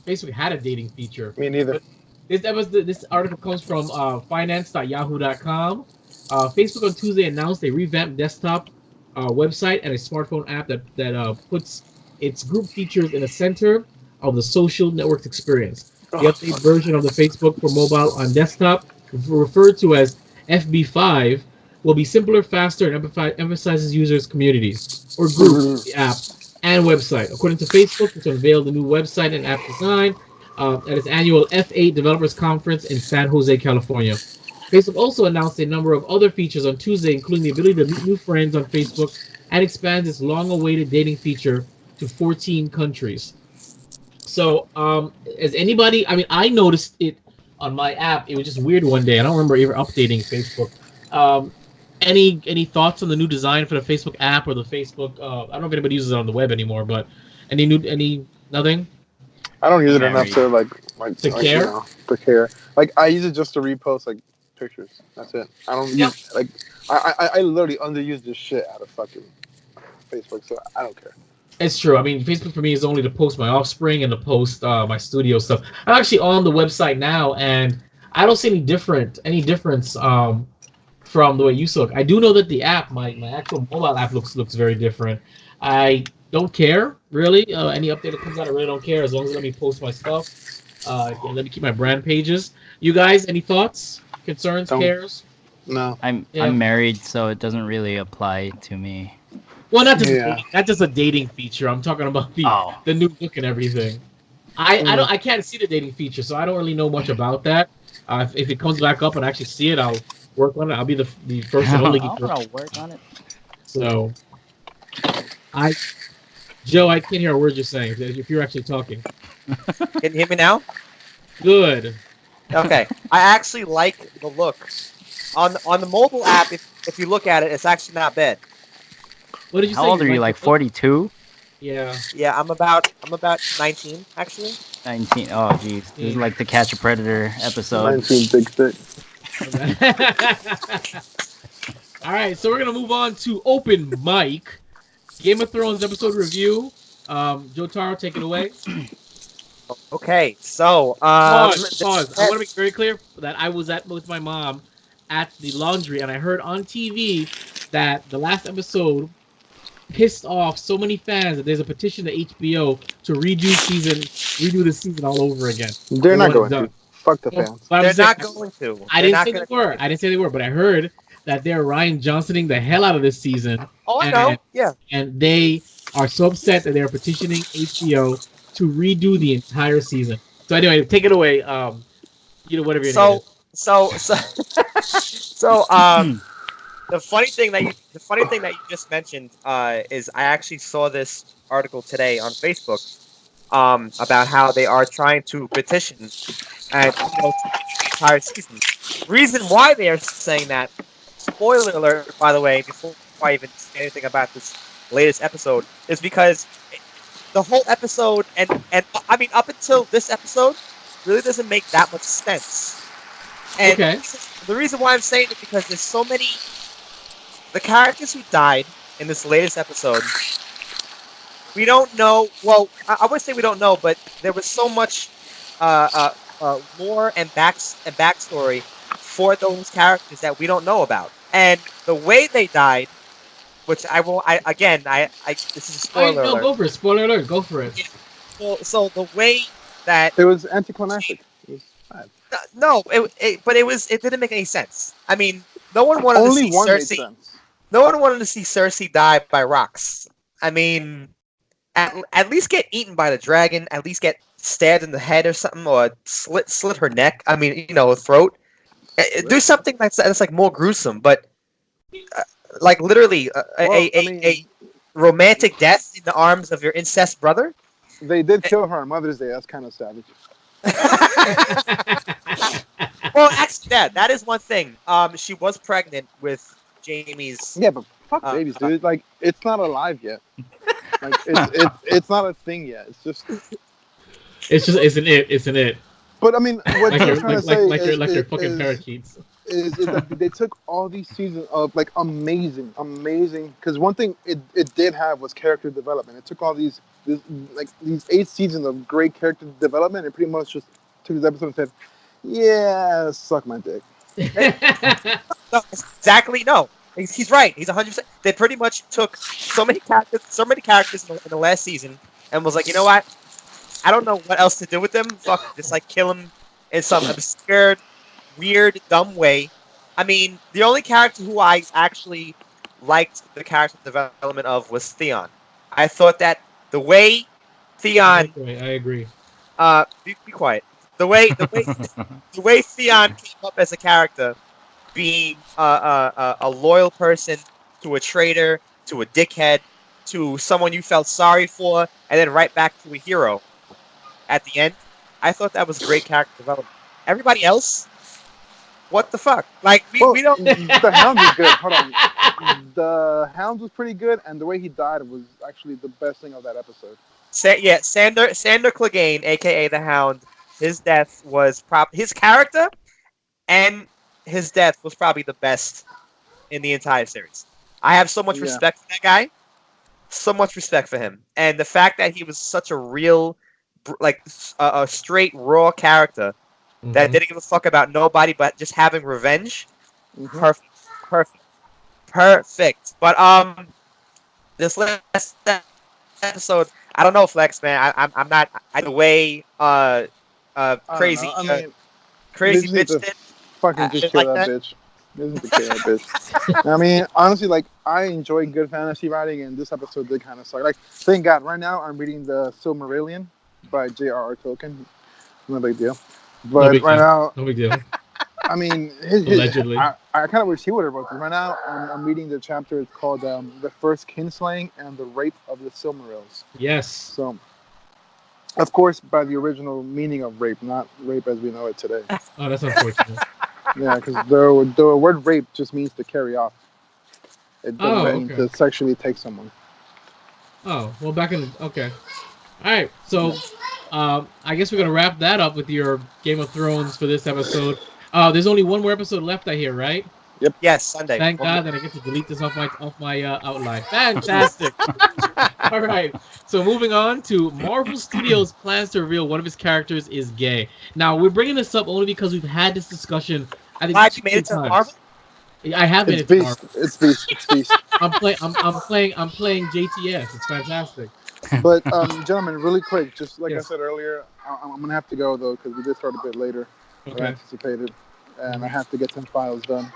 Facebook had a dating feature. Me neither. This article comes from finance.yahoo.com. Facebook on Tuesday announced a revamped desktop website and a smartphone app that puts its group features in the center of the social network experience. The updated version of the Facebook for mobile on desktop, referred to as FB5, will be simpler, faster, and emphasizes users' communities or groups, the app, and website. According to Facebook, which unveiled the new website and app design at its annual F8 Developers Conference in San Jose, California. Facebook also announced a number of other features on Tuesday, including the ability to meet new friends on Facebook, and expands its long-awaited dating feature to 14 countries. So, as anybody, I mean, I noticed it on my app. It was just weird one day. I don't remember ever updating Facebook. Any thoughts on the new design for the Facebook app or the Facebook? I don't know if anybody uses it on the web anymore, but nothing? I don't use it enough to like to care. You know, to care. Like I use it just to repost like pictures. That's it. I don't use like I literally underuse this shit out of fucking Facebook, so I don't care. It's true. I mean, Facebook for me is only to post my offspring and to post my studio stuff. I'm actually on the website now, and I don't see any difference from the way you look. I do know that the app, my actual mobile app, looks very different. I don't care really. Any update that comes out, I really don't care as long as it let me post my stuff. Let me keep my brand pages. You guys, any thoughts, concerns, cares? No. I'm married, so it doesn't really apply to me. Well, not just a dating feature. I'm talking about the new look and everything. I can't see the dating feature, so I don't really know much about that. If it comes back up and I actually see it, I'll work on it. I'll be the first and only. I'll work on it. So, Joe, I can't hear a word you're saying. If you're actually talking, Can you hear me now? good. Okay. I actually like the look. On the mobile app, if you look at it, it's actually not bad. What did you say? How old are you? Like 42? Yeah. Yeah, I'm about 19 actually. 19. Oh, jeez. This is like the Catch a Predator episode. 19 big thick. All right, so we're gonna move on to open mic. Game of Thrones episode review. Jotaro, take it away. Okay, so Pause. I want to make very clear that I was with my mom at the laundry, and I heard on TV that the last episode pissed off so many fans that there's a petition to HBO to redo the season all over again. They're not going to. Fuck the fans. They're not going to. I didn't say they were. I didn't say they were, but I heard that they're Ryan Johnsoning the hell out of this season. Oh, I know. Yeah. And they are so upset that they're petitioning HBO to redo the entire season. So anyway, take it away. Whatever your name is. So the funny thing that you just mentioned is I actually saw this article today on Facebook about how they are trying to petition and the entire season. Reason why they are saying that, spoiler alert, by the way, before I even say anything about this latest episode, is because the whole episode and I mean up until this episode really doesn't make that much sense. And the reason why I'm saying it is because there's so many the characters who died in this latest episode. We don't know. Well, I would say we don't know, but there was so much lore and backstory for those characters that we don't know about. And the way they died, which I will. This is a spoiler alert. Go for it. Spoiler alert. Go for it. Yeah. So the way that it was anticlimactic. It was bad. No, it didn't make any sense. I mean, no one wanted to see Cersei. No one wanted to see Cersei die by rocks. I mean, at least get eaten by the dragon. At least get stabbed in the head or something, or slit her neck. I mean, her throat. Do something that's like more gruesome, but like literally a romantic death in the arms of your incest brother. They did kill her on Mother's Day. That's kind of savage. Well, actually, that is one thing. She was pregnant with Jaime's. Yeah, but fuck babies, dude. Like, it's not alive yet. Like, it's not a thing yet. It's an it. But I mean, what like you're trying to say like your fucking parakeets. Is that they took all these seasons of like amazing. Because one thing it did have was character development. It took all these 8 seasons of great character development and pretty much just took this episode and said, "Yeah, suck my dick." No, exactly. No, he's right. He's 100%. They pretty much took so many characters in the last season and was like, you know what? I don't know what else to do with them. Fuck, just like kill them in some obscure, weird, dumb way. I mean, the only character who I actually liked the character development of was Theon. I thought that the way Theon. I agree. Be quiet. The way Theon came up as a character, being a loyal person to a traitor, to a dickhead, to someone you felt sorry for, and then right back to a hero at the end. I thought that was great character development. Everybody else, what the fuck? Like, we don't... The Hound was good. Hold on. The Hound was pretty good, and the way he died was actually the best thing of that episode. Sandor Clegane, a.k.a. the Hound, his death was his character and his death was probably the best in the entire series. I have so much respect for that guy. So much respect for him. And the fact that he was such a real, like, a straight, raw character that didn't give a fuck about nobody but just having revenge. Perfect. But, this last episode, I don't know, Flex, man. I'm not, the way, crazy, crazy bitch did. Fucking just kill that bitch. I mean, honestly, like, I enjoy good fantasy writing, and this episode did kind of suck. Like, thank God, right now I'm reading the Silmarillion by J.R.R. Tolkien. No big deal. But now, no big deal. I mean, allegedly, I kind of wish he would have wrote this. Right now, I'm reading the chapter. It's called "The First Kinslaying and the Rape of the Silmarils." Yes. So, of course, by the original meaning of rape, not rape as we know it today. Oh, that's unfortunate. Yeah, because the word rape just means to carry off. It doesn't mean okay. to sexually take someone. Oh, well, back in the... Okay. All right, so I guess we're going to wrap that up with your Game of Thrones for this episode. There's only one more episode left, I hear, right? Yep. Yes, Sunday. Thank God that I get to delete this off my outline. Fantastic. All right. So moving on to Marvel Studios plans to reveal one of its characters is gay. Now we're bringing this up only because we've had this discussion. I think Have you made it to Marvel? I have made It's it to Beast. Marvel. It's Beast. It's Beast. I'm playing JTS. It's fantastic. But gentlemen, really quick, just like Yes. I said earlier, I'm gonna have to go though because we did start a bit later than Okay. anticipated, and I have to get some files done.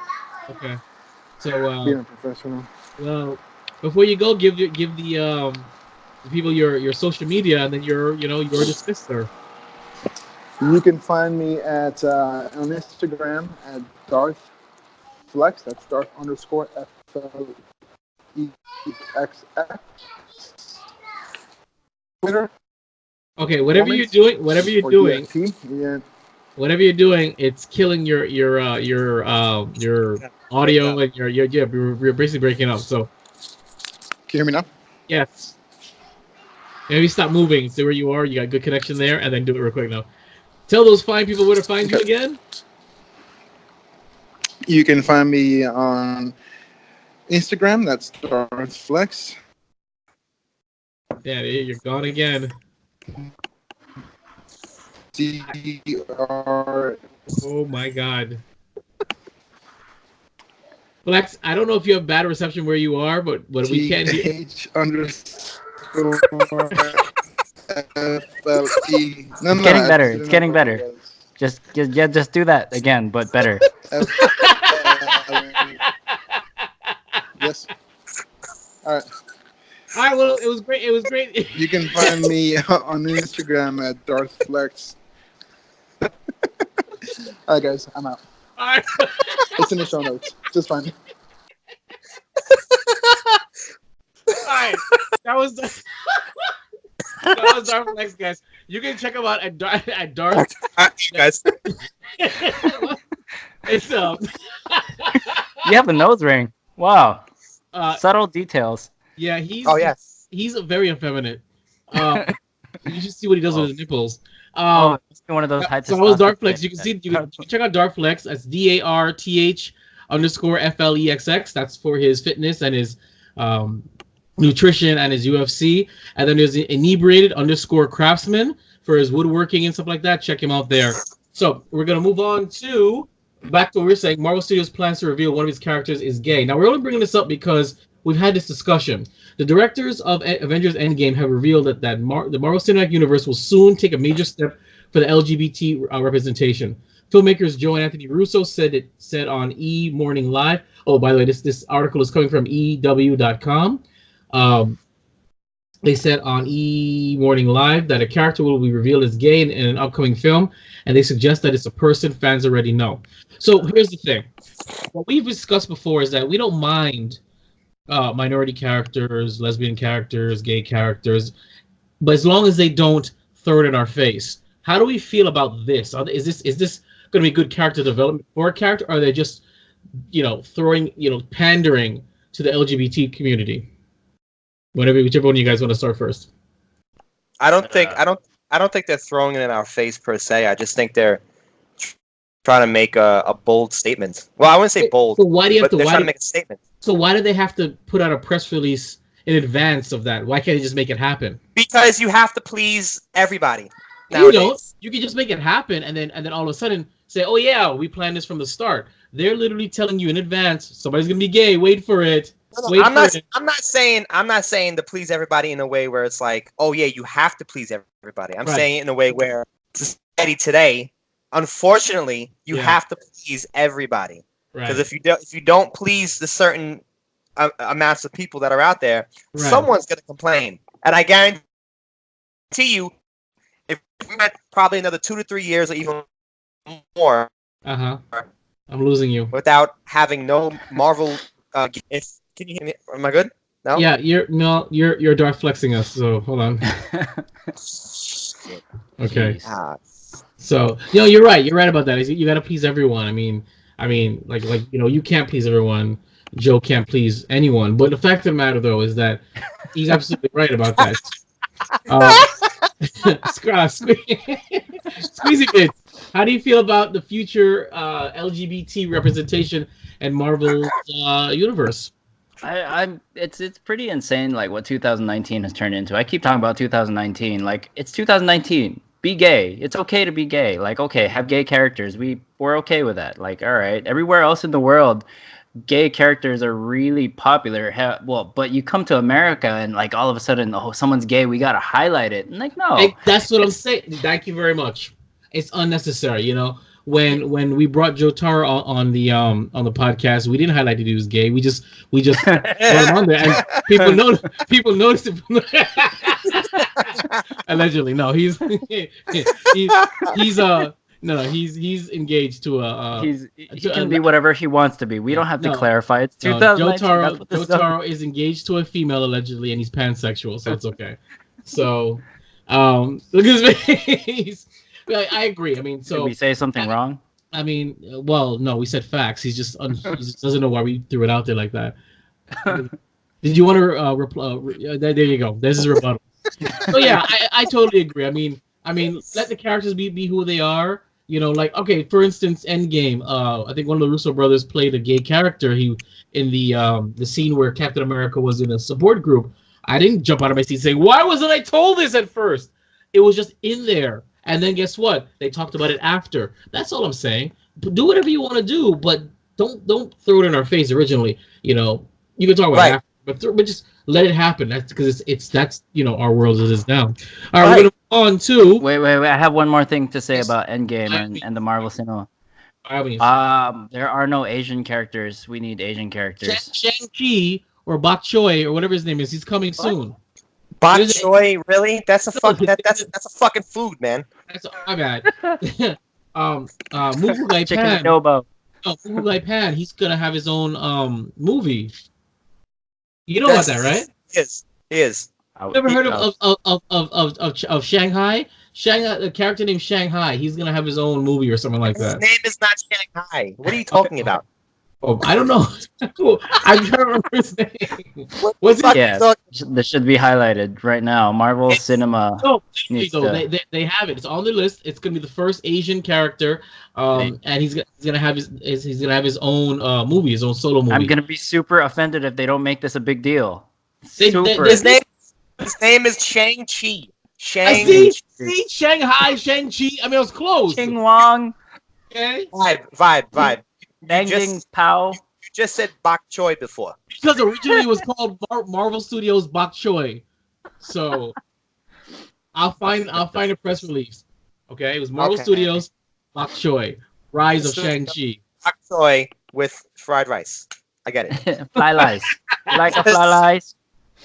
Okay. So Being a professional. well, before you go, give the people your social media, and then you're dismissed, sir. You can find me at on Instagram at Darth Flex. That's Darth _ FLEXX. Twitter. Okay, whatever you're doing, or DFT. Yeah. whatever you're doing, it's killing your audio and you're basically breaking up. So Can you hear me now? yes, maybe stop moving. Stay where you are. You got good connection there, and then do it real quick now. Tell those fine people where to find you again. You can find me on Instagram. That's Darth Flex. Yeah, you're gone again. DR. Oh my God. Flex, I don't know if you have bad reception where you are, but what we can do. GH _ FLE. No, It's getting better. It's getting better. Just do that again, but better. Yes. All right. All right, well, it was great. It was great. You can find me on Instagram at Darth Flex. All right, guys, I'm out. All right. It's in the show notes. Just find me. All right. That was Darth Flex, guys. You can check him out at Darth. Guys. It's You have a nose ring. Wow. Subtle details. Yeah, he's. Oh yes. He's very effeminate. You should see what he does with his nipples. It's one of those high. So I was Dark Flex. You can see. You can check out Dark Flex. That's DARTH _ FLEXX. That's for his fitness and his nutrition and his UFC. And then there's Inebriated _ Craftsman for his woodworking and stuff like that. Check him out there. So we're gonna move on to back to what we were saying. Marvel Studios plans to reveal one of its characters is gay. Now we're only bringing this up because we've had this discussion. The directors of Avengers Endgame have revealed that the Marvel Cinematic Universe will soon take a major step for the LGBT representation. Filmmakers Joe and Anthony Russo said on E! Morning Live. Oh, by the way, this article is coming from EW.com. They said on E! Morning Live that a character will be revealed as gay in an upcoming film, and they suggest that it's a person fans already know. So here's the thing. What we've discussed before is that we don't mind minority characters, lesbian characters, gay characters, but as long as they don't throw it in our face. How do we feel about this? Is this going to be good character development for a character, or are they just, throwing, pandering to the LGBT community? Whichever one of you guys want to start first. I don't think they're throwing it in our face per se. I just think they're trying to make a bold statement. Well, I wouldn't say bold. So why do you have to? They're trying to make a statement. So why do they have to put out a press release in advance of that? Why can't they just make it happen? Because you have to please everybody. You don't. You can just make it happen, and then all of a sudden say, "Oh yeah, we planned this from the start." They're literally telling you in advance somebody's gonna be gay. Wait for it. I'm not saying to please everybody in a way where it's like, oh yeah, you have to please everybody. I'm saying it in a way where society today, unfortunately, you have to please everybody. Because if you don't please the certain amounts of people that are out there, someone's gonna complain. And I guarantee you, if we had probably another 2 to 3 years or even more, I'm losing you without having no Marvel. Can you hear me? Am I good? No. Yeah, you're dark flexing us. So hold on. Okay. So you're right. You're right about that. You got to please everyone. I mean, I mean, like you can't please everyone. Joe can't please anyone. But the fact of the matter, though, is that he's absolutely right about that. Squeezy Bits, how do you feel about the future LGBT representation in Marvel's universe? It's pretty insane, like what 2019 has turned into. I keep talking about 2019, like it's 2019. Be gay. It's okay to be gay. Like, okay, have gay characters. We're okay with that. Like, all right. Everywhere else in the world, gay characters are really popular. But you come to America and like all of a sudden, oh, someone's gay. We gotta highlight it. And like, no. That's what I'm saying. Thank you very much. It's unnecessary. You know, when we brought Jotaro on the podcast, we didn't highlight that he was gay. We just put him on there, and people noticed it. Allegedly, no, he's engaged to a. He can be whatever he wants to be. We don't have to clarify. It's 2019. Jotaro is engaged to a female allegedly, and he's pansexual, so it's okay. So, look at his face. I agree. I mean, so did we say something wrong? I mean, well, no, we said facts. He just doesn't know why we threw it out there like that. Did you want to reply? There you go. There's his rebuttal. So yeah, I totally agree. I mean, let the characters be who they are. You know, like, okay, for instance, Endgame. I think one of the Russo brothers played a gay character. He in the scene where Captain America was in a support group. I didn't jump out of my seat saying, "Why wasn't I told this at first?" It was just in there. And then guess what? They talked about it after. That's all I'm saying. Do whatever you want to do, but don't throw it in our face originally. You know, you can talk about it after, but just let it happen. That's because that's our world as it is now. All right, we're gonna move on to. Wait. I have one more thing to say about Endgame and the Marvel cinema. There are no Asian characters. We need Asian characters. Shang-Chi or Bok Choy or whatever his name is. He's coming soon. Bok choy, really? That's a that's a fucking food, man. That's my bad. Mugu Chicken adobo. Mugu Pan. He's gonna have his own movie. You know about that, right? He is. Never heard of Shanghai? Shanghai, a character named Shanghai. He's gonna have his own movie or something like that. His name is not Shanghai. What are you talking about? Oh, I don't know. I'm trying to remember his name. What's it? Yeah, this should be highlighted right now. Marvel Cinema. No, they have it. It's on the list. It's gonna be the first Asian character, and he's gonna have his own movie, his own solo movie. I'm gonna be super offended if they don't make this a big deal. His name is Shang-Chi. See, Shanghai, Shang-Chi. I mean, it was close. Ching Wong. Okay. Vibe. Bang Ding Pow. You just said Bok Choy before. Because originally it was called Marvel Studios Bok Choy. So I'll find a press release. Okay, it was Marvel Studios Bok Choy, Rise of Shang-Chi. Bok Choy with fried rice. I get it. Fly lice. You like a fly lice?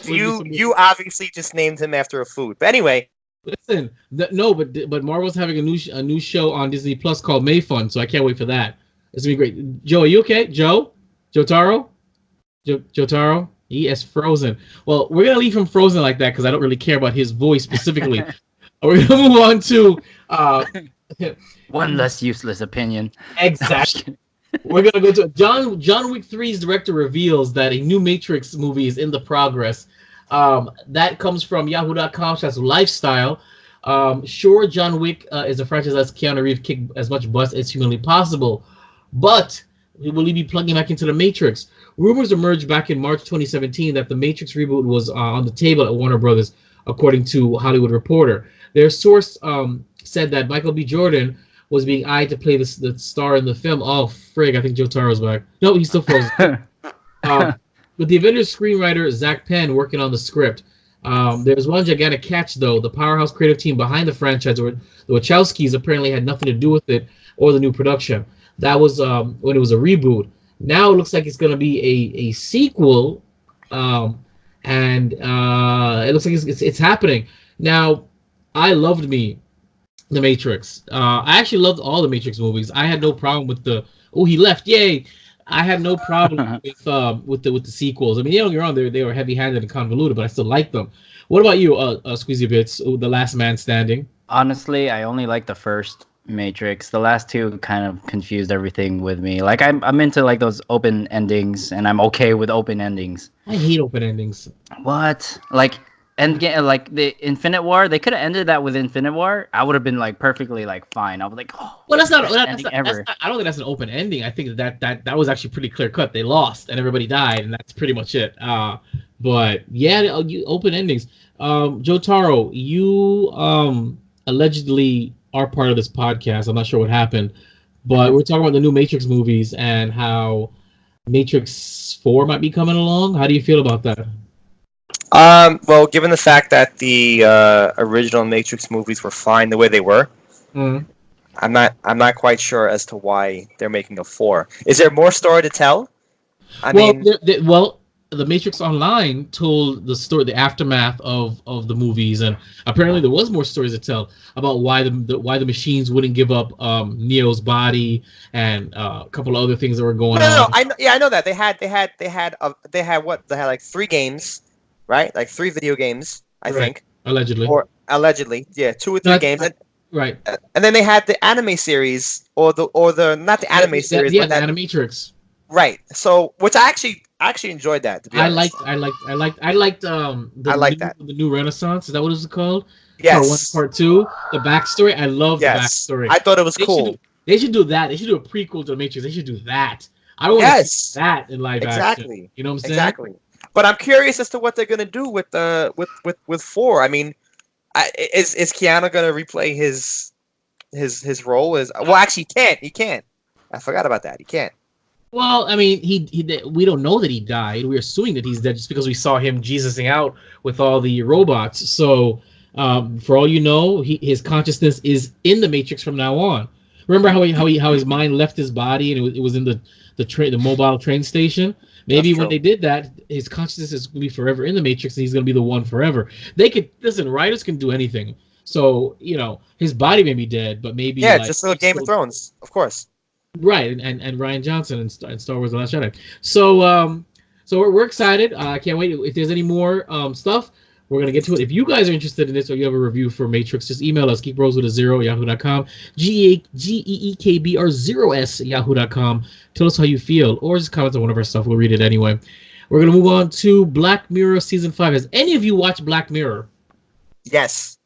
You obviously just named him after a food. But anyway. Listen, but Marvel's having a new show on Disney Plus called May Fun, so I can't wait for that. It's gonna be great. Joe, are you okay? Jotaro? Jotaro? He is frozen. Well, we're gonna leave him frozen like that because I don't really care about his voice specifically. We're gonna move on to one less useless opinion. Exactly. We're gonna go to John Wick 3's director reveals that a new Matrix movie is in the progress. That comes from Yahoo.com/lifestyle. Sure, John Wick is a franchise that's Keanu Reeves kick as much butt as humanly possible. But will he be plugging back into the Matrix? Rumors emerged back in March 2017 that the Matrix reboot was on the table at Warner Brothers, according to Hollywood Reporter. Their source said that Michael B. Jordan was being eyed to play the star in the film. Oh, frig, I think Jotaro's back. No, he's still frozen. With the Avengers screenwriter Zach Penn working on the script. There's one gigantic catch, though. The powerhouse creative team behind the franchise, the Wachowskis, apparently had nothing to do with it or the new production. That was when it was a reboot. Now it looks like it's going to be a sequel, and it looks like it's happening. Now, I loved The Matrix. I actually loved all the Matrix movies. I had no problem with he left, yay! I had no problem with the sequels. I mean, don't get me wrong, they were heavy-handed and convoluted, but I still liked them. What about you, Squeezy Bits, The Last Man Standing? Honestly, I only like the first Matrix. The last two kind of confused everything with me. Like I'm into like those open endings, and I'm okay with open endings. I hate open endings. What? Like like the Infinite War, they could have ended that with Infinite War. I would have been like perfectly like fine. I was like, oh, Well, that's not. best ending ever. I don't think that's an open ending. I think that was actually pretty clear cut. They lost and everybody died, and that's pretty much it. But yeah, you open endings. Jotaro, you allegedly are part of this podcast. I'm not sure what happened, but we're talking about the new Matrix movies and how Matrix 4 might be coming along. How do you feel about that? Well, given the fact that the original Matrix movies were fine the way they were, I'm not quite sure as to why they're making a 4. Is there more story to tell? I mean, the Matrix Online told the story, the aftermath of the movies, and apparently there was more stories to tell about why the machines wouldn't give up Neo's body and a couple of other things that were going on. No, I know that they had like 3 games, right? Like 3 video games, I think. Allegedly. Or allegedly, yeah, 2 or 3 games. Right. And then they had the anime series, or the not the anime series, but the Animatrix. Right. So, which I actually enjoyed that. To be honest. I liked the new Renaissance. Is that what it's called? Yes. Part 1, Part 2, the backstory. I love the backstory. I thought it was cool. They should do that. They should do a prequel to the Matrix. They should do that. I want to see that in live action. You know what I'm saying? Exactly. But I'm curious as to what they're gonna do with 4. I mean, is Keanu gonna replay his role as? Well, actually, he can't. I forgot about that. He can't. Well, I mean, we don't know that he died. We're assuming that he's dead just because we saw him Jesusing out with all the robots. So, for all you know, his consciousness is in the Matrix from now on. Remember how his mind left his body and it was in the mobile train station? Maybe when they did that, his consciousness is going to be forever in the Matrix, and he's going to be the one forever. They could listen. Writers can do anything. So his body may be dead, but maybe just like Game of Thrones, of course. Right, and Rian Johnson and Star Wars: The Last Jedi. So we're excited. I can't wait. If there's any more stuff, we're gonna get to it. If you guys are interested in this or you have a review for Matrix, just email us geekbros@yahoo.com, GEEKBR0s@yahoo.com. Tell us how you feel, or just comment on one of our stuff. We'll read it anyway. We're gonna move on to Black Mirror season 5. Has any of you watched Black Mirror? Yes.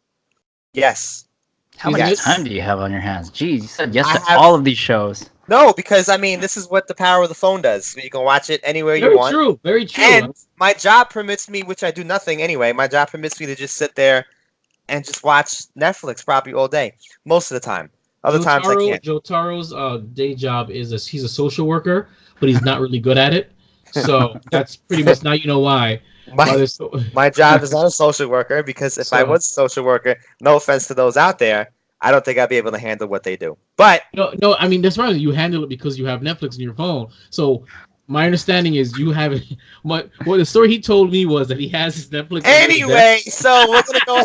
How much time do you have on your hands? Jeez, you said yes to all of these shows. No, because I mean, this is what the power of the phone does. You can watch it anywhere you want. Very true. And my job permits me, which I do nothing anyway. My job permits me to just sit there and just watch Netflix probably all day, most of the time. Other times I can't. Jotaro's day job is he's a social worker, but he's not really good at it. So that's pretty much now you know why. My job is not a social worker, because if I was a social worker, no offense to those out there, I don't think I'd be able to handle what they do. But no, I mean that's right. You handle it because you have Netflix on your phone. So my understanding is you have it. The story he told me was that he has his Netflix. Anyway, so we're gonna go.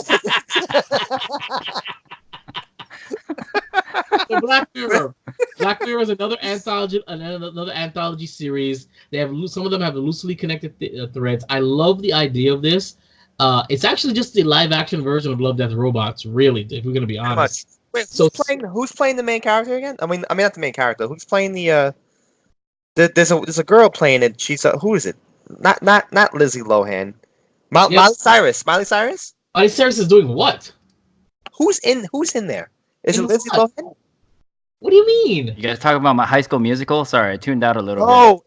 So Black Mirror. Black Mirror is another anthology series. They have some of them have loosely connected threads. I love the idea of this. It's actually just the live action version of Love, Death, Robots. Really, if we're gonna be honest. Wait, who's playing the main character again? I mean not the main character. Who's playing the? There's a girl playing it. She's who is it? Not Lizzie Lohan. Miley Cyrus. Miley Cyrus. Miley Cyrus is doing what? Who's in there? Is it Lizzie Lohan? What do you mean? You guys talking about my High School Musical? Sorry, I tuned out a little bit. Oh,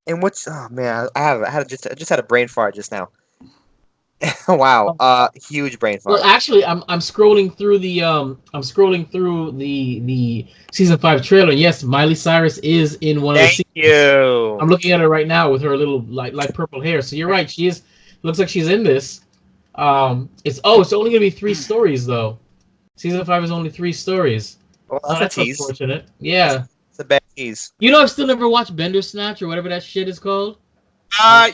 and what's? Oh man, I just had a brain fart just now. Wow, huge brain fart. Well, actually, I'm scrolling through the season 5 trailer. And yes, Miley Cyrus is in one of the scenes. Thank you. I'm looking at her right now with her little light purple hair. So you're right. She is. Looks like she's in this. It's only gonna be 3 stories though. Season 5 is only 3 stories. Well, that's a tease. Unfortunate. Yeah. It's a bad tease. I've still never watched Bandersnatch or whatever that shit is called.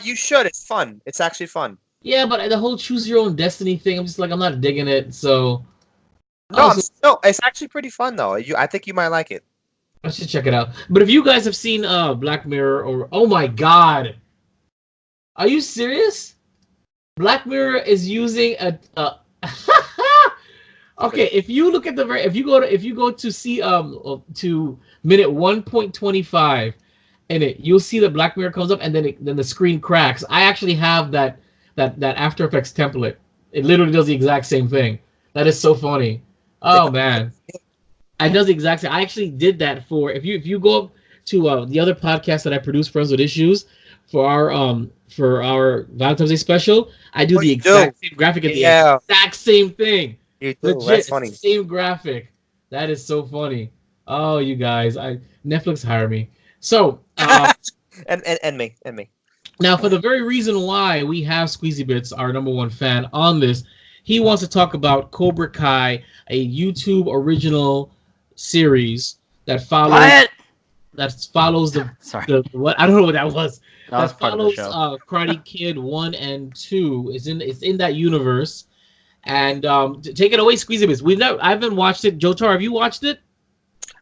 You should. It's fun. It's actually fun. Yeah, but the whole choose your own destiny thing, I'm just like, I'm not digging it. So. No, it's actually pretty fun though. I think you might like it. I should check it out. But if you guys have seen Black Mirror or oh my god, are you serious? Black Mirror is using a Okay, if you look at the if you go to see to minute 1.25 in it, you'll see the black mirror comes up and then the screen cracks. I actually have that After Effects template. It literally does the exact same thing. That is so funny. Oh man, it does the exact same. I actually did that for if you go up to the other podcast that I produce, Friends with Issues, for our Valentine's Day special. I do the exact same graphic at the exact same thing. You do. Legit, That's funny. it's the same graphic. That is so funny. Oh, you guys, Netflix hire me. So, and me. Now, for the very reason why we have Squeezy Bits, our number one fan, on this, he wants to talk about Cobra Kai, a YouTube original series that follows the Sorry. the what I don't know what that was. That follows follows Karate Kid 1 and 2. It's in that universe. And take it away, Squeezy Bits. I haven't watched it. Jotar, have you watched it?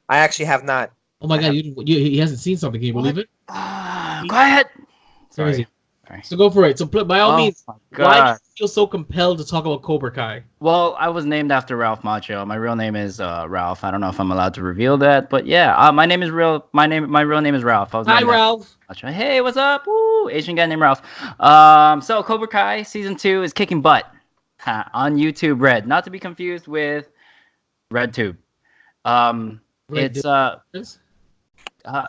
I actually have not. Oh my god, he hasn't seen something. Can you believe it? Quiet. Sorry. So go for it. So by all means, my why do God. you feel so compelled to talk about Cobra Kai? Well, I was named after Ralph Macchio. My real name is Ralph. I don't know if I'm allowed to reveal that, but yeah, my real name is Ralph. Hi, Ralph. Hey, what's up? Woo, Asian guy named Ralph. So Cobra Kai season 2 is kicking butt on YouTube Red, not to be confused with RedTube.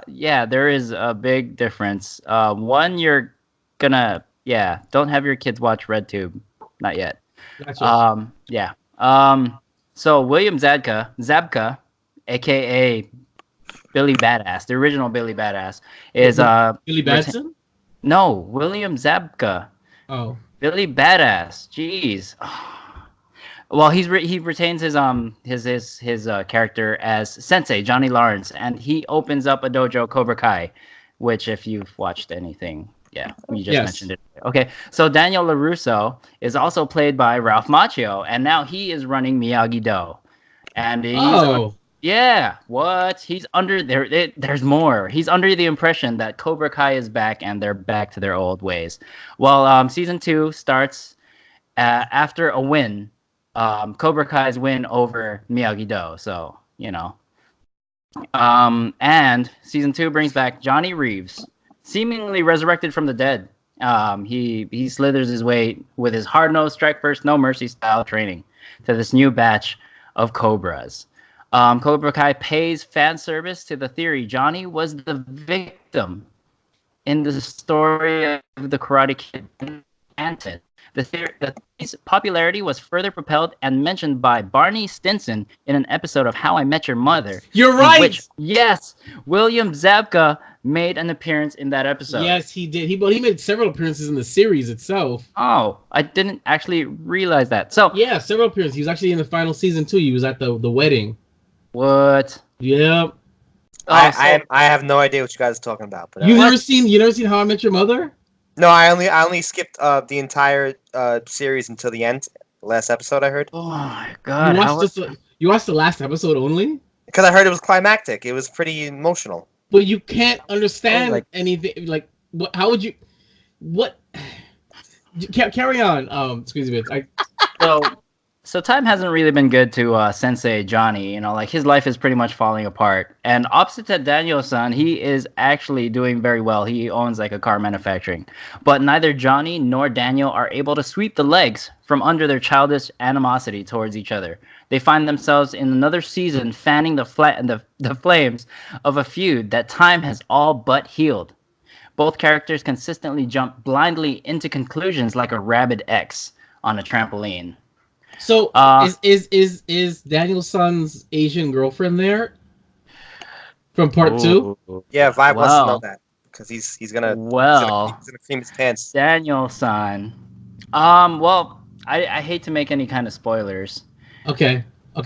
Yeah, there is a big difference. One, you're gonna don't have your kids watch RedTube, not yet. Gotcha. So William Zabka, aka Billy Badass, the original Billy Badass, is Billy Batson? No, William Zabka. Oh, Billy Badass. Jeez. Well, he retains his character as Sensei Johnny Lawrence, and he opens up a dojo, Cobra Kai, which if you've watched anything, you just mentioned it. Okay, so Daniel LaRusso is also played by Ralph Macchio, and now he is running Miyagi-Do, and he's under there. There's more. He's under the impression that Cobra Kai is back, and they're back to their old ways. Well, season 2 starts after a win. Cobra Kai's win over Miyagi-Do, so and season 2 brings back Johnny Reeves, seemingly resurrected from the dead. He slithers his way with his hard-nosed strike first, no mercy style training to this new batch of Cobras. Cobra Kai pays fan service to the theory Johnny was the victim in the story of the Karate Kid and the theory's popularity was further propelled and mentioned by Barney Stinson in an episode of How I Met Your Mother. You're right! William Zabka made an appearance in that episode. Yes, he did. He made several appearances in the series itself. Oh, I didn't actually realize that. So yeah, several appearances. He was actually in the final season too. He was at the wedding. What? Yep. I have no idea what you guys are talking about. But you never seen How I Met Your Mother? No, I only skipped the entire series until the end. The last episode I heard. Oh my god! You watched the last episode only? Because I heard it was climactic. It was pretty emotional. But you can't understand anything. Like, what? How would you? What? Carry on, Squeezy Bits. So time hasn't really been good to Sensei Johnny. His life is pretty much falling apart. And opposite to Daniel-san, he is actually doing very well. He owns a car manufacturing. But neither Johnny nor Daniel are able to sweep the legs from under their childish animosity towards each other. They find themselves in another season fanning the flames of a feud that time has all but healed. Both characters consistently jump blindly into conclusions like a rabid ex on a trampoline. So is Daniel-san's Asian girlfriend there from part 2? Yeah, Vibe wants to know that because he's gonna cream his pants. Daniel-san. Well, I hate to make any kind of spoilers. Okay,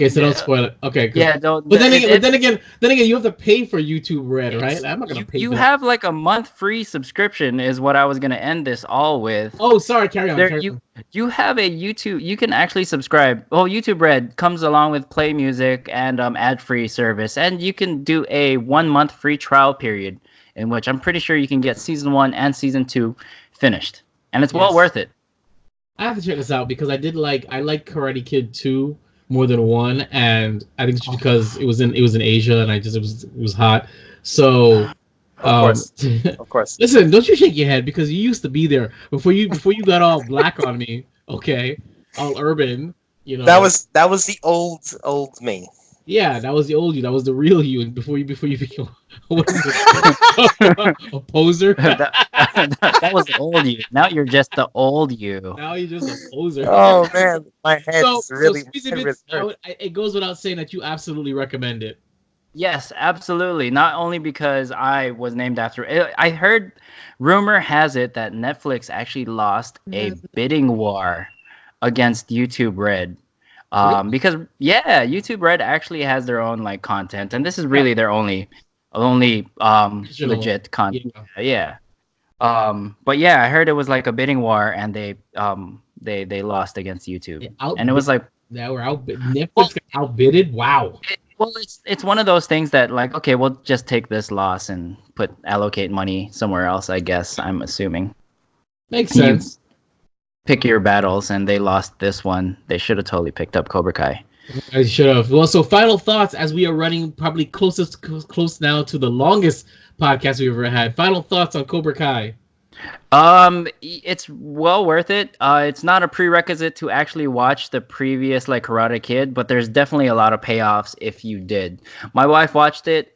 so don't spoil it. Okay, good. Yeah, don't. But then again, you have to pay for YouTube Red, right? I'm not gonna pay. You have a month free subscription, is what I was gonna end this all with. Oh, sorry. Carry on. You have a YouTube. You can actually subscribe. Well, YouTube Red comes along with Play Music and ad-free service, and you can do a 1 month free trial period, in which I'm pretty sure you can get season 1 and season 2 finished, and it's well worth it. I have to check this out because I like Karate Kid 2. more than one, and I think it's just because it was in Asia, and it was hot. So, Of course, of course. listen, don't you shake your head because you used to be there before you got all black on me. Okay, all urban. That was the old me. Yeah, that was the old you. That was the real you. And before you became what is it? A poser. That was the old you. Now you're just the old you. Now you're just a poser. Oh man, my head's really, Squeezy really Bits, hurt. it goes without saying that you absolutely recommend it. Yes, absolutely. Not only because I was named after it. I heard rumor has it that Netflix actually lost a bidding war against YouTube Red. Because YouTube Red actually has their own like content, and this is really their only legit content. Yeah. But yeah, I heard it was like a bidding war, and they lost against YouTube, and it was like they were Netflix got outbidded. Wow. It's one of those things that like, okay, we'll just take this loss and allocate money somewhere else. I guess I'm assuming. Makes sense. Pick your battles, and they lost this one. They should have totally picked up Cobra Kai. I should have. Well, so final thoughts as we are running probably close now to the longest podcast we've ever had. Final thoughts on Cobra Kai. It's well worth it. It's not a prerequisite to actually watch the previous like Karate Kid, but there's definitely a lot of payoffs if you did. My wife watched the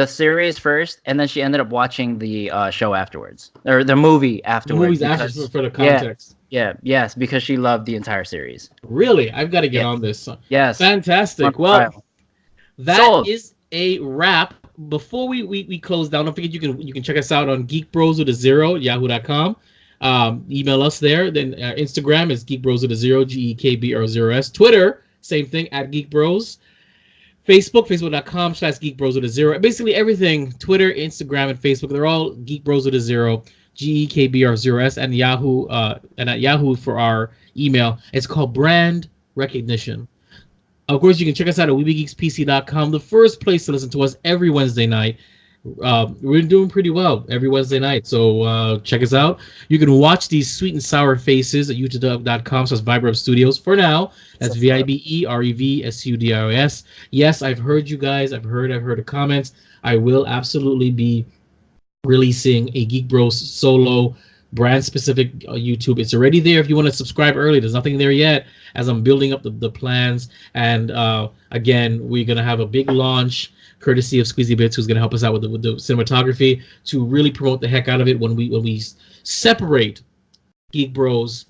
series first, and then she ended up watching the show afterwards, or the movie afterwards. The movies after for the context. Yes, because she loved the entire series. Really? I've got to get on this. Yes. Fantastic. Well, that is a wrap. Before we close down, don't forget you can check us out on geekbros@yahoo.com. Email us there. Then Instagram is geekbros@0, GEKBR0S. Twitter, same thing, @geekbros. Facebook.com/geekbros@0. Basically everything, Twitter, Instagram, and Facebook, they're all geekbros@0. GEKBR0S, and Yahoo, and at Yahoo for our email. It's called Brand Recognition. Of course, you can check us out at WeBeGeeksPC.com, the first place to listen to us every Wednesday night. We're doing pretty well every Wednesday night, so check us out. You can watch these sweet and sour faces at youtube.com/Vibrub Studios. For now, that's VIBEREVSUDIOS. Yes, I've heard you guys. I've heard the comments. I will absolutely be releasing a Geek Bros solo brand specific YouTube. It's already there if you want to subscribe early. There's nothing there yet as I'm building up the plans. And again, we're going to have a big launch courtesy of Squeezy Bits, who's going to help us out with the cinematography to really promote the heck out of it when we separate Geek Bros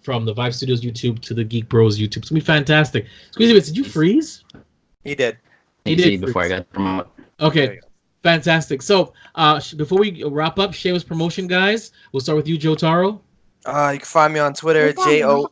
from the Vibe Studios YouTube to the Geek Bros YouTube. It's going to be fantastic. Squeezy Bits, did you freeze? He did. He did before I got promoted. Okay. Fantastic. So, before we wrap up, shameless promotion, guys. We'll start with you, Joe Taro. You can find me on Twitter, JOETARRRO,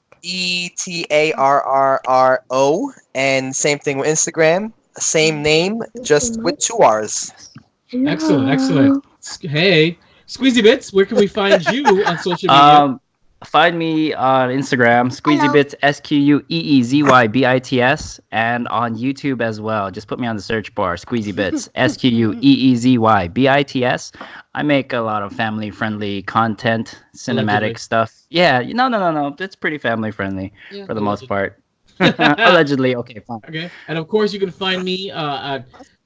and same thing with Instagram. Same name, just with 2 R's. Excellent. Hey, Squeezy Bits, where can we find you on social media? Find me on Instagram, SqueezyBits, SQUEEZYBITS, and on YouTube as well. Just put me on the search bar, SqueezyBits, SQUEEZYBITS. I make a lot of family-friendly content, cinematic stuff. Yeah, no. It's pretty family-friendly for the most part. Allegedly. Okay, fine. Okay, and of course you can find me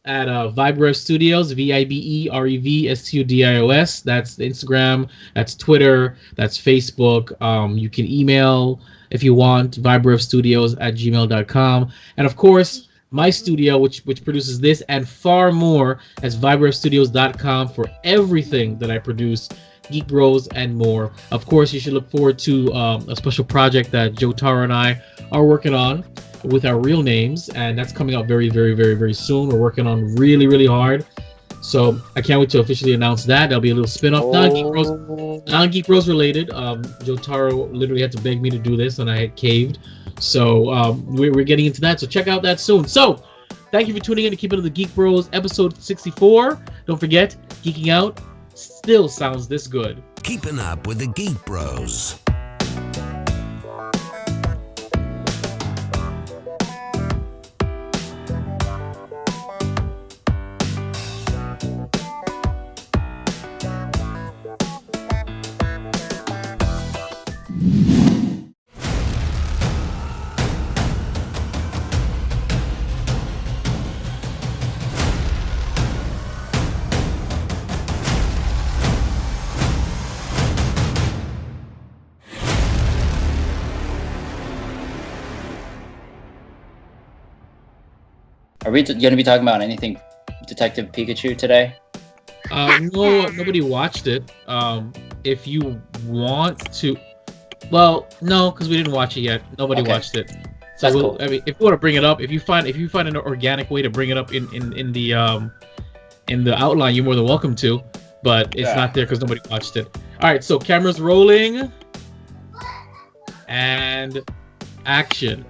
at Vibrub Studios, VIBEREVSTUDIOS. That's Instagram, that's Twitter, that's Facebook. You can email if you want, vibrubstudios@gmail.com. And of course, my studio, which produces this and far more, as vibrubstudios.com for everything that I produce, Geek Bros and more. Of course, you should look forward to a special project that Joe Taro and I are working on with our real names, and that's coming out very, very, very, very soon. We're working on really, really hard. So I can't wait to officially announce that. There'll be a little spin-off, non-Geek Bros related. Joe Taro literally had to beg me to do this, and I had caved. So we're getting into that. So check out that soon. So thank you for tuning in to Keepin' the Geek Bros, episode 64. Don't forget, geeking out still sounds this good. Keeping up with the Geek Bros. Are we going to be talking about anything Detective Pikachu today? No, nobody watched it. If you want to, well, no, because we didn't watch it yet. Nobody watched it. So cool. I mean, if you want to bring it up, if you find an organic way to bring it up in the outline, you're more than welcome to. But it's not there because nobody watched it. All right, so cameras rolling and action.